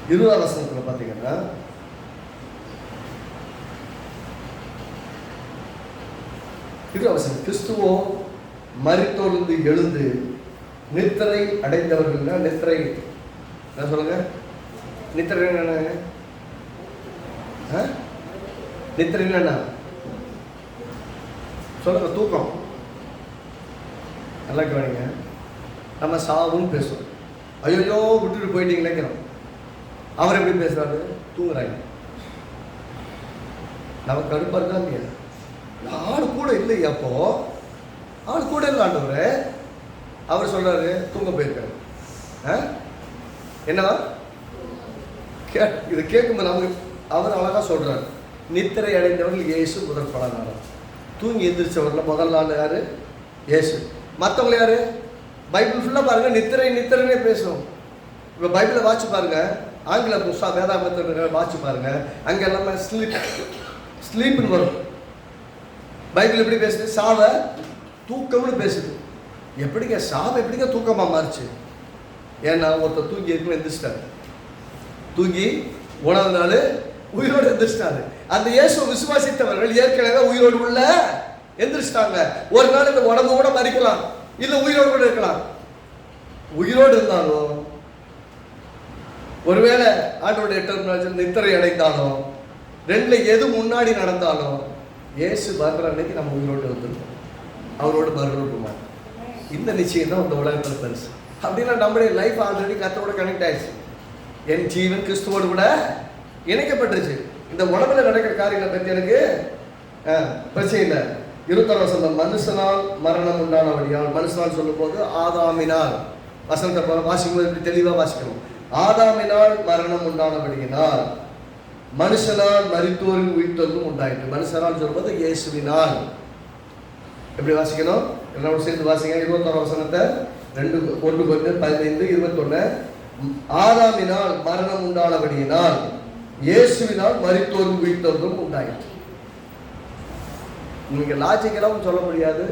20வது வசனத்துல பாத்தீங்கன்னா, கிறிஸ்துவோ மரித்தோர்ந்து எழுந்து நித்திரை அடைந்தவர்கள். நித்திரை என்ன சொல்லுங்க? நித்திரை என்ன? நித்திரை என்ன சொல்லுங்க? தூக்கம். நல்லா கவனிங்க. நம்ம சாவுன்னு பேசுவோம். ஐயோ விட்டுட்டு போயிட்டீங்களேங்கிறோம். அவர் எப்படி பேசுறாரு? தூங்குறாங்க. நமக்கு கடுப்பா இருக்கா இல்லையா? ஆள் கூட இல்லையா? அப்போ ஆள் கூட இல்லை ஆண்டவரே. அவர் சொல்றாரு தூங்க போயிருக்காரு. என்னவா இதை கேட்கும்போது நமக்கு அவர் அழகா சொல்றாரு, நித்திரை அடைந்தவர்கள் இயேசு முதல் பலனாளர். தூங்கி எந்திரிச்சவர்கள முதல் நாள் யாரு? இயேசு. மற்றவங்க யாரு? பைபிள் ஃபுல்லா பாருங்க நித்திரைன்னே பேசும். இப்போ பைபிளை வாட்சி பாருங்க, ஆங்கில புஸ்தா வேதாகமத்தை வாட்சி பாருங்க, அங்க எல்லாமே ஸ்லீப்னு வரும். பைபிள் எப்படி பேசுது? சாவை தூக்கம்னு பேசுது. எப்படிங்க சாவை எப்படிங்க தூக்கமா மாறுச்சு? ஏன்னா ஒருத்தர் தூங்கி இருக்குன்னு எந்திரிச்சிட்டாரு. தூங்கி 1வது நாள் உயிரோடு எந்திரிச்சிட்டாரு. அந்த இயேசு விசுவாசித்தவர்கள் ஏற்கனவே உயிரோடு உள்ள எந்திரிச்சிட்டாங்க. ஒரு நாள் இந்த உடம்பு கூட மறிக்கலாம், இல்ல உயிரோடு கூட இருக்கலாம். உயிரோடு இருந்தாலும் ஒருவேளை ஆண்டவருடைய டெர்மினாலஜி நித்திரை அடைந்தாலும், ரெண்டுல எது முன்னாடி நடந்தாலும் இயேசு வர்ற அன்னைக்கு நம்ம உயிரோடு வந்துருக்கோம், அவரோடு மறுரூபமா. இந்த நிச்சயம் தான் இந்த உலகத்தில் பெருசு. அப்படின்னா நம்முடைய லைஃப் ஆல்ரெடி கர்த்தரோட கனெக்ட் ஆயிடுச்சு. என் ஜீவன் கிறிஸ்துவோடு கூட இணைக்கப்பட்டுருச்சு. இந்த உடம்புல நடக்கிற காரியங்களை பற்றி எனக்கு பிரச்சனை இல்லை. 21 வசனம், மனுஷனால் மரணம் உண்டானபடியால். மனுஷனால் சொல்லும் போது ஆதாமினால், வசனத்தை வாசிக்கும்போது இப்படி தெளிவாக வாசிக்கணும். ஆதாமினால் மரணம் உண்டானபடியினால் மனுஷனால் மரித்தோரின் உயிர்த்தெழுதலும் உண்டாயிற்று. மனுஷனால் சொல்வது இயேசுவினால். எப்படி வாசிக்கணும்? என்னோட சேர்ந்து வாசிங்க. 21 வசனத்தை 1 கொரிந்தியர் 15:21. ஆதாமினால் மரணம் உண்டானபடியினால் இயேசுவினால் மரித்தோரின் உயிர்த்தெழுதலும் உண்டாயிற்று. நீங்க லாஜிக்கலாவும் சொல்ல முடியாது.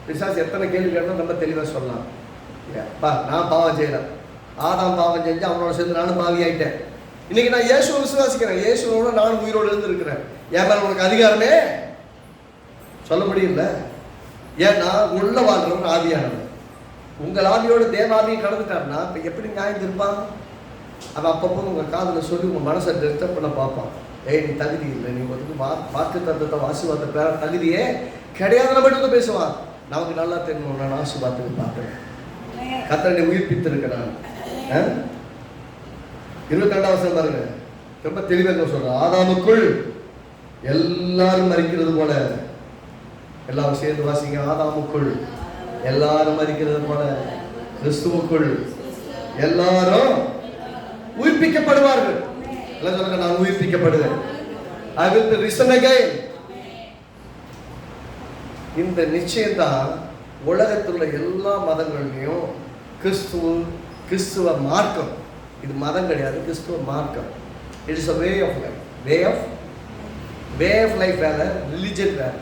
பிசாசு எத்தனை கேள்வி கேட்டாலும் நம்ம தெளிவாக சொல்லலாம். நான் பாவம் செய்யறேன், ஆதாம் பாவம் செஞ்சு அவனோட சேர்ந்து நானும் பாவி ஆயிட்டேன். இன்னைக்கு நான் இயேசுவை விசுவாசிக்கிறேன், இயேசுவோட நானும் உயிரோடு இருந்திருக்கிறேன். ஏன் மேல உனக்கு அதிகாரமே சொல்ல முடியல. ஏன்னா உள்ள வாழ்றவன் ஆவியானவன். உங்கள் ஆவியோட தேவாவியை கடந்துட்டாருன்னா இப்போ எப்படி நியாயம் இருப்பான்? அவன் அப்பப்போ உங்கள் காதில் சொல்லி உங்கள் மனசை டிஸ்டர்ப் பண்ண பார்ப்பான். நீ தகுதி இல்லை, நீ வந்து வாக்கு தத்துவத்தை வாசிவாத பேர தகுதியே கிடையாதுன்னு மட்டும் பேசுவான். நமக்கு நல்லா தெரியணும். நான் ஆசை பார்த்தேன் கர்த்தரை உயிர்ப்பித்திருக்கிறான். 22ஆம் வசனம் பாருங்க, ரொம்ப தெளிவாக சொல்றேன். ஆதாமுக்குள் எல்லாரும் மரிக்கிறது போல, எல்லாரும் சேர்ந்து வாசிங்க. ஆதாமுக்குள் எல்லாரும் மரிக்கிறது போல கிறிஸ்துவுக்குள் எல்லாரும் உயிர்ப்பிக்கப்படுவார்கள். எல்லாம் சொல்லுங்க, நான் உயிர்ப்பிக்கப்படுவேன். I will be risen again. இந்த நிச்சயம் தான் உலகத்தில் உள்ள எல்லா மதங்கள்லையும் கிறிஸ்துவ மார்க்கம். இது மதம் கிடையாது, கிறிஸ்துவ மார்க்கம். It is a way of life. Way of life வேற, ரிலிஜன் வேற.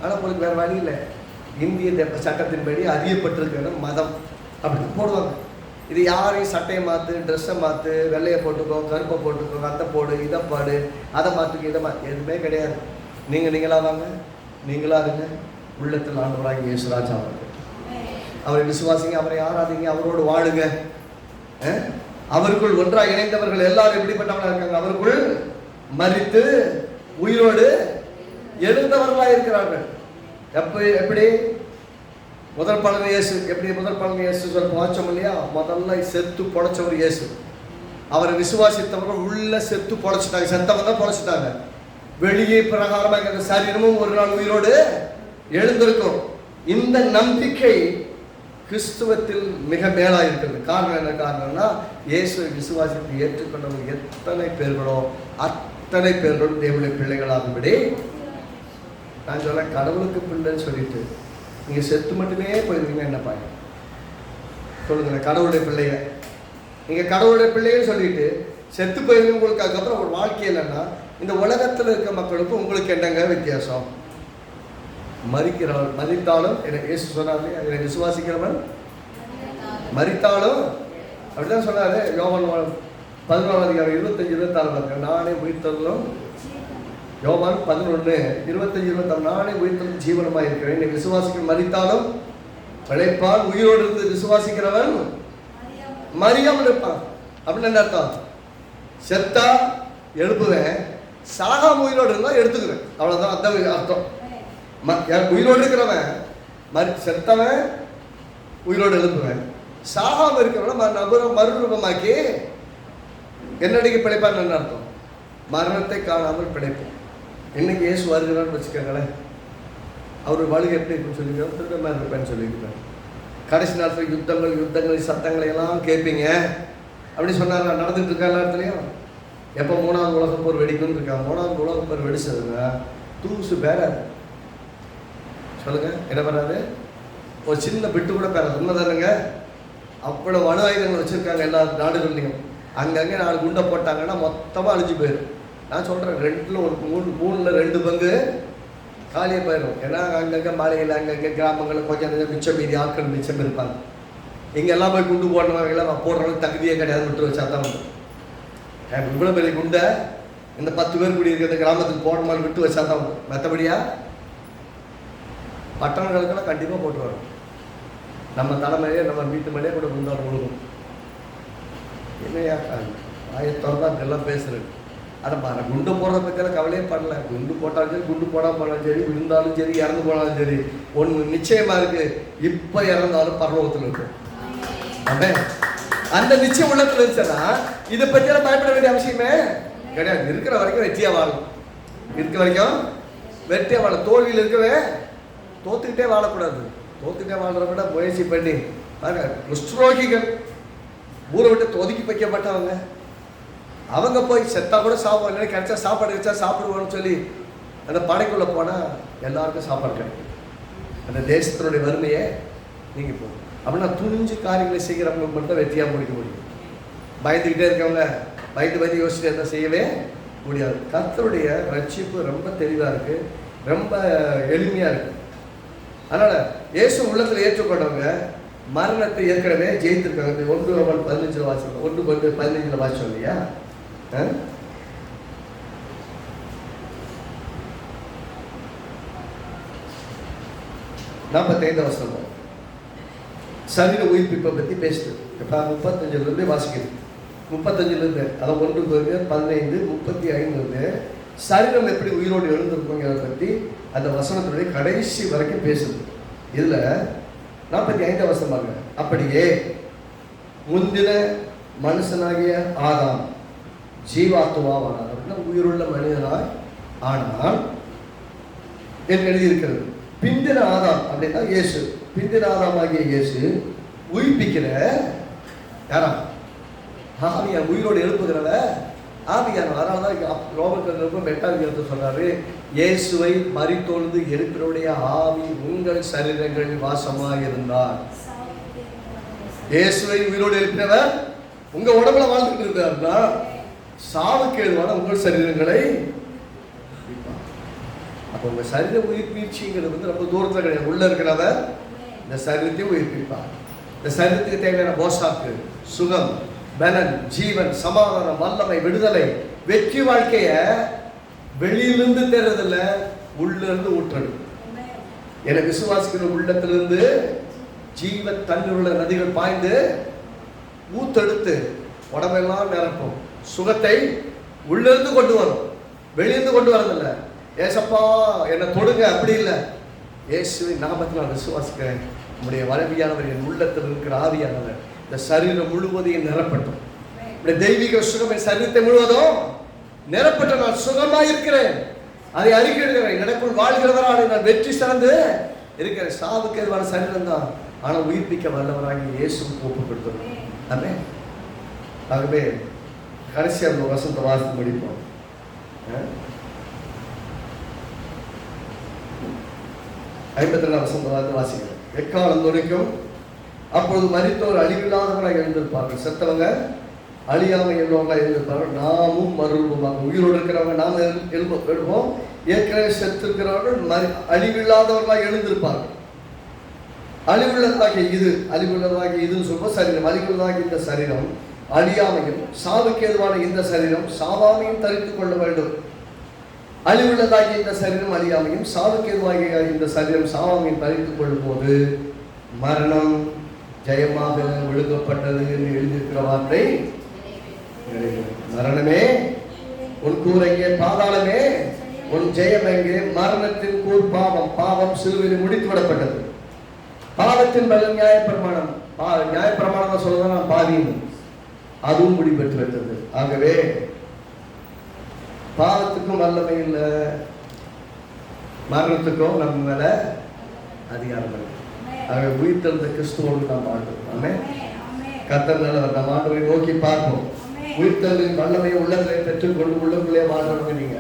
ஆனால் உங்களுக்கு வேறு வழி இல்லை. இந்திய சட்டத்தின்படி அறியப்பட்டிருக்கிற மதம் அப்படி போடுவாங்க. இது யாரையும் சட்டையை மாற்று, ட்ரெஸ்ஸை மாற்று, வெள்ளையை போட்டுக்கோ, கருப்பை போட்டுக்கோ, அதை போடு, இதை பாடு, அதை மாற்றுக்கு, இதை எதுவுமே கிடையாது. நீங்களாக வாங்க, நீங்களாக இருங்க. உள்ளத்தில் ஆண்டவராகிய இயேசு ராஜா அவர்கள், அவரை விசுவாசிங்க, அவரை ஆராதிங்க, அவரோடு வாழுங்க. அவருக்குள் ஒன்றாக இணைந்தவர்கள் எல்லாரும் எப்படிப்பட்டவர்களாக இருக்காங்க? அவருக்குள் மரித்து உயிரோடு எழுந்தவர்களாக இருக்கிறார்கள். எப்படி? முதல் பலன் இயேசு. எப்படி முதல் பலன் இயேசு சொல்ல போச்சோம் இல்லையா? முதல்ல செத்து பொழைச்சவர் இயேசு. அவரை விசுவாசித்தவர்கள் உள்ள செத்து பொழைச்சிட்டாங்க. செத்தவங்க தான் பொழைச்சிட்டாங்க. வெளியே பிரகாரமாக சரீரமும் ஒரு நாள் உயிரோடு எழுந்திருக்கும். இந்த நம்பிக்கை கிறிஸ்துவத்தில் மிக மேலாக இருக்கிறது. காரணம் என்ன? காரணம்னா இயேசுவை விசுவாசித்து ஏற்றுக்கொண்டவங்க எத்தனை பேர்களோ அத்தனை பேர்களும் தேவனுடைய பிள்ளைகளாகும்படி. நான் சொல்ல, கடவுளுக்கு பிள்ளைன்னு சொல்லிட்டு நீங்கள் செத்து மட்டுமே போயிருவீங்க, என்ன பாருங்க சொல்லுங்க. கடவுளுடைய பிள்ளைய நீங்கள் கடவுளுடைய பிள்ளைன்னு சொல்லிட்டு செத்து போயிருவீங்க. உங்களுக்கு அதுக்கப்புறம் ஒரு வாழ்க்கை இல்லைன்னா இந்த உலகத்தில் இருக்க மக்களுக்கும் உங்களுக்கு என்னங்க வித்தியாசம்? மரிக்கிறவன் மரித்தாலும், இயேசு சொன்னாரு, என்னை விசுவாசிக்கிறவன் மரித்தாலும், அப்படிதான் சொன்னாரு. யோவான் 11:25-26 நானே உயிர்த்தலும். யோவான் 11:25-26 நானே உயிர்த்தலும் ஜீவனமாக இருக்கிறேன். என்னை விசுவாசிக்க மரித்தாலும் பிழைப்பான். உயிரோடு இருந்து விசுவாசிக்கிறவன் மரியாமல் இருப்பான். அப்படின்னு என்ன அர்த்தம்? செத்தா எழுப்புவேன், சாகாம உயிரோடு இருந்தால் எடுத்துக்குவேன். அவ்வளோதான் அர்த்தம் அர்த்தம். உயிரோடு இருக்கிறவன் செத்தவன் உயிரோடு எழுப்புவேன், சாகாம இருக்கிறவன மறுரூபமாக்கி என்னடிக்கு பிழைப்பான்னு என்ன அர்த்தம்? மரணத்தை காணாமல் பிழைப்போம். இன்னைக்கு இயேசு வருகிறான்னு வச்சுக்கோங்களேன், அவர் வழி எப்படி இருக்குன்னு சொல்லிக்கிறோம், திருடமாக இருப்பேன்னு சொல்லியிருக்காரு. கடைசி நேரத்தில் யுத்தங்கள் சத்தங்களை எல்லாம் கேட்பீங்க அப்படி சொன்னாங்க. நடந்துட்டு இருக்கா எல்லா இடத்துலையும். எப்போ 3வது உலகப் போர் வெடிக்குன்னு இருக்காங்க. 3வது உலகப் போர் வெடிச்சதுங்க தூசு பேராது. சொல்லுங்க, என்ன பண்ணாது? ஒரு சின்ன பிட்டு கூட பேராது. உண்மைதானுங்க. அவ்வளோ அணு ஆயுதங்கள் வச்சுருக்காங்க எல்லா நாடுகள்லையும். அங்கங்கே 4 குண்டை போட்டாங்கன்னா மொத்தமாக அழிஞ்சு போயிடும். நான் சொல்கிறேன், 2ல் ஒரு 3ல் 2 பங்கு காலியாக போயிடும். ஏன்னா அங்கங்கே மாலையில் அங்கங்கே கிராமங்களில் கொஞ்சம் மிச்சம் மீதி ஆட்கள் மிச்சம் இருப்பாங்க. இங்கெல்லாம் போய் குண்டு போடுறவங்களாம் போடுறவங்க தகுதியே கிடையாது, விட்டு வச்சா தான் உண்டு. இவ்வளோ பெரிய குண்டை இந்த 10 பேர் கூடி இருக்கிற கிராமத்துக்கு போடணுமான்னு விட்டு வச்சா தான் உண்டு. மற்றபடியா பட்டணங்களுக்கெல்லாம் கண்டிப்பாக போட்டு வரும். நம்ம தலைமையே நம்ம வீட்டு மேலேயே கூட குண்டாட கொடுக்கும். என்னையா ஆயத்தோடு எல்லாம் பேசுறது. அதை பாரு, குண்டு போடுறத பற்றியெல்லாம் கவலையே பண்ணல. குண்டு போட்டாலும் சரி, குண்டு போடாமல் போனாலும் சரி, விழுந்தாலும் சரி, இறந்து போனாலும் சரி, ஒன்று நிச்சயமாக இருக்குது, இப்போ இறந்தாலும் பரலோகத்தில் இருக்கும். அந்த நிச்சயம் உள்ளத்தில் இருந்துச்சுன்னா இதை பற்றியெல்லாம் பயப்பட வேண்டிய அவசியமே கிடையாது. இருக்கிற வரைக்கும் வெற்றியாக வாழும். இருக்கிற வரைக்கும் வெற்றியாக வாழும். தோல்வியில் இருக்கவே தோத்துக்கிட்டே வாழக்கூடாது. தோத்துக்கிட்டே வாழ்கிற விட முயற்சி பண்ணி பாருங்க. குஷ்டரோகிகள் ஊரை விட்டு ஒதுக்கி வைக்கப்பட்டவங்க, அவங்க போய் செத்தா கூட சாப்பிட இல்லை, கிடைச்சா சாப்பாடு கிடைச்சா சாப்பிடுவோன்னு சொல்லி அந்த படைக்குள்ளே போனால் எல்லாருக்கும் சாப்பாடு கிடைக்கும். அந்த தேசத்தினுடைய வறுமையை நீங்கள் போகும். அப்படின்னா துணிஞ்சு காரியங்களை செய்கிறவங்க மட்டும் வெற்றியாக முடிக்க முடியும். பயந்துக்கிட்டே இருக்கவங்க பயந்து யோசிச்சுட்டு இருந்தால் செய்யவே முடியாது. கர்த்தருடைய ரட்சிப்பு ரொம்ப தெளிவாக இருக்குது, ரொம்ப எளிமையாக இருக்குது. அதனால் இயேசு உள்ளத்தில் ஏற்றுக்கொண்டவங்க மரணத்தை ஏற்கனவே ஜெயித்திருக்காங்க. 1:15 வாசிச்சோம். 1:15 வாசிச்சோம் இல்லையா? 45 வசனம் சரீர உயிர்ப்பிப்பை பற்றி பேசுது. 35 வாசிக்குது. 35 அதான் 1:15 35 சரீரம் எப்படி உயிரோடு எழுந்திருக்குங்கிறத பற்றி அந்த வசனத்தினுடைய கடைசி வரைக்கும் பேசுது. இதுல 45 வசனமாக, அப்படியே முந்தின மனுஷனாகிய ஆதாம் ஜீவாத்துவாவானார் அப்படின்னா உயிருள்ள மனிதனாய் ஆனால் என்று எழுதியிருக்கிறது. பிந்தின ஆதாம் அப்படின்னா இயேசு, பிந்தின ஆதாமாகிய இயேசு உயிர்ப்பிக்கிற யாரா? ஆவியான், உயிரோடு எழுப்புகிறவ ஆவியான். அதனாலதான் ரோமர்கள் 8 சொல்றாரு, இயேசுவை மரித்தொழுது எழுப்பினுடைய ஆவி உங்கள் சரீரங்களில் வாசமாக இருந்தார். இயேசுவை உயிரோடு எழுப்பினவர் உங்க உடம்புல வாழ்ந்துட்டு இருந்தாருன்னா சாவுக்கு ஏதுவான உங்கள் சரீரங்களை, அப்ப உங்க சரீர உயிர்ப்பீழ்ச்சிங்கிறது வந்து ரொம்ப தூரத்துல கிடையாது. உள்ள இருக்கிறவர் இந்த சரீரத்தையும் உயிர்ப்பிப்பார். இந்த சரீரத்துக்கு தேவையான போஷாக்கு, சுகம், பலன், ஜீவன், சமாதானம், வல்லமை, விடுதலை, வெற்றி வாழ்க்கைய வெளியிலிருந்து தேர்றதில்ல, உள்ள இருந்து ஊற்றணும். என விசுவாசிக்கிற உள்ளத்திலிருந்து ஜீவ தண்ணீர் உள்ள நதிகள் பாய்ந்து ஊத்தெடுத்து உடம்பெல்லாம் நிரப்பும். சுகத்தை உள்ளிருந்து கொண்டு வரும், வெளியிருந்து கொண்டு வரதில்லை. ஏசப்பா என்னை தொடுங்க அப்படி இல்லை. இயேசுவின் நாமத்தில் நான் விசுவாசிக்கிறேன், நம்முடைய வலிமையானவர் என் உள்ளத்தில் இருக்கிற ஆவியானவர் இந்த சரீரம் முழுவதையும் நிரப்பட்டும். தெய்வீக சுகம் என் சரீரத்தை முழுவதும் நிரப்பட்ட நான் சுகமாக இருக்கிறேன், அதை அறிக்கிறேன். எனக்குள் வாழ்கிறவராக நான் வெற்றி சிறந்து இருக்கிறேன். சாவுக்கு எதுவான சரீரம் தான், ஆனால் உயிர்ப்பிக்க வல்லவராகி இயேசுக்கு ஒப்புக்கொடுத்தோம். ஆமென். ஆகவே கடைசியாக வசனத்தை வாசித்து முடிப்போம். 52 வசனத்தை வாசிக்கிறேன். எக்காலம் துணிக்கும், அப்பொழுது மரித்தோர் அழிவில்லாதவர்களாக எழுந்திருப்பார்கள், செத்தவங்க அழியாமை எழுவங்களாக எழுந்திருப்பார்கள். நாமும் மறுரூபமாக, உயிரோடு இருக்கிறவங்க நாம் எழுப்போம், ஏற்கனவே செத்திருக்கிறவர்கள் அழிவில்லாதவர்களாக எழுந்திருப்பார்கள். அழிவுள்ளதாகிய இது, அழிவுள்ளதாகிய இதுன்னு சொல்லுவோம் சரீரம். அழிவுள்ளதாகிய இந்த சரீரம் அழியாமையும், சாவுக்கு ஏதுவான இந்த சரீரம் சாவாமையும் தரித்துக் கொள்ள வேண்டும். அழிவுள்ளதாகிய இந்த சரீரம் அழியாமையும், சாவுக்கு ஏதுவாகிய இந்த சரீரம் சாவாமையும் தரித்துக் கொள்ளும் போது மரணம் ஜெயமாக விழுங்கப்பட்டது என்று எழுதியிருக்கிற வார்த்தை, மரணமே உன் கூர் எங்கே, பாதாளமே உன் ஜெயம் எங்கே? மரணத்தின் கூர் பாவம், பாவம் சிலுவையில் முடித்து விடப்பட்டது. பாவத்தின் பலன் நியாயப்பிரமாணம், நியாயப்பிரமாணம் சொல்லதான் பாதியும், அதுவும் முடிபெற்று விட்டது. ஆகவே பாவத்துக்கும் வல்லமை இல்லை, மரணத்துக்கும் நம்ம மேல அதிகாரம் இல்லை. ஆகவே உயிர்த்தெழுந்த கிறிஸ்துவோடு நாம் வாழ்வோம். ஆமென். கர்த்தர் நல்லவர். நாம் ஆண்டவரை நோக்கி பார்ப்போம். உயிர்த்தெழுந்த வல்லமையை உள்ளத்திலே பெற்றுக்கொண்டு உள்ளத்திலே வாழ்றவங்க நீங்க.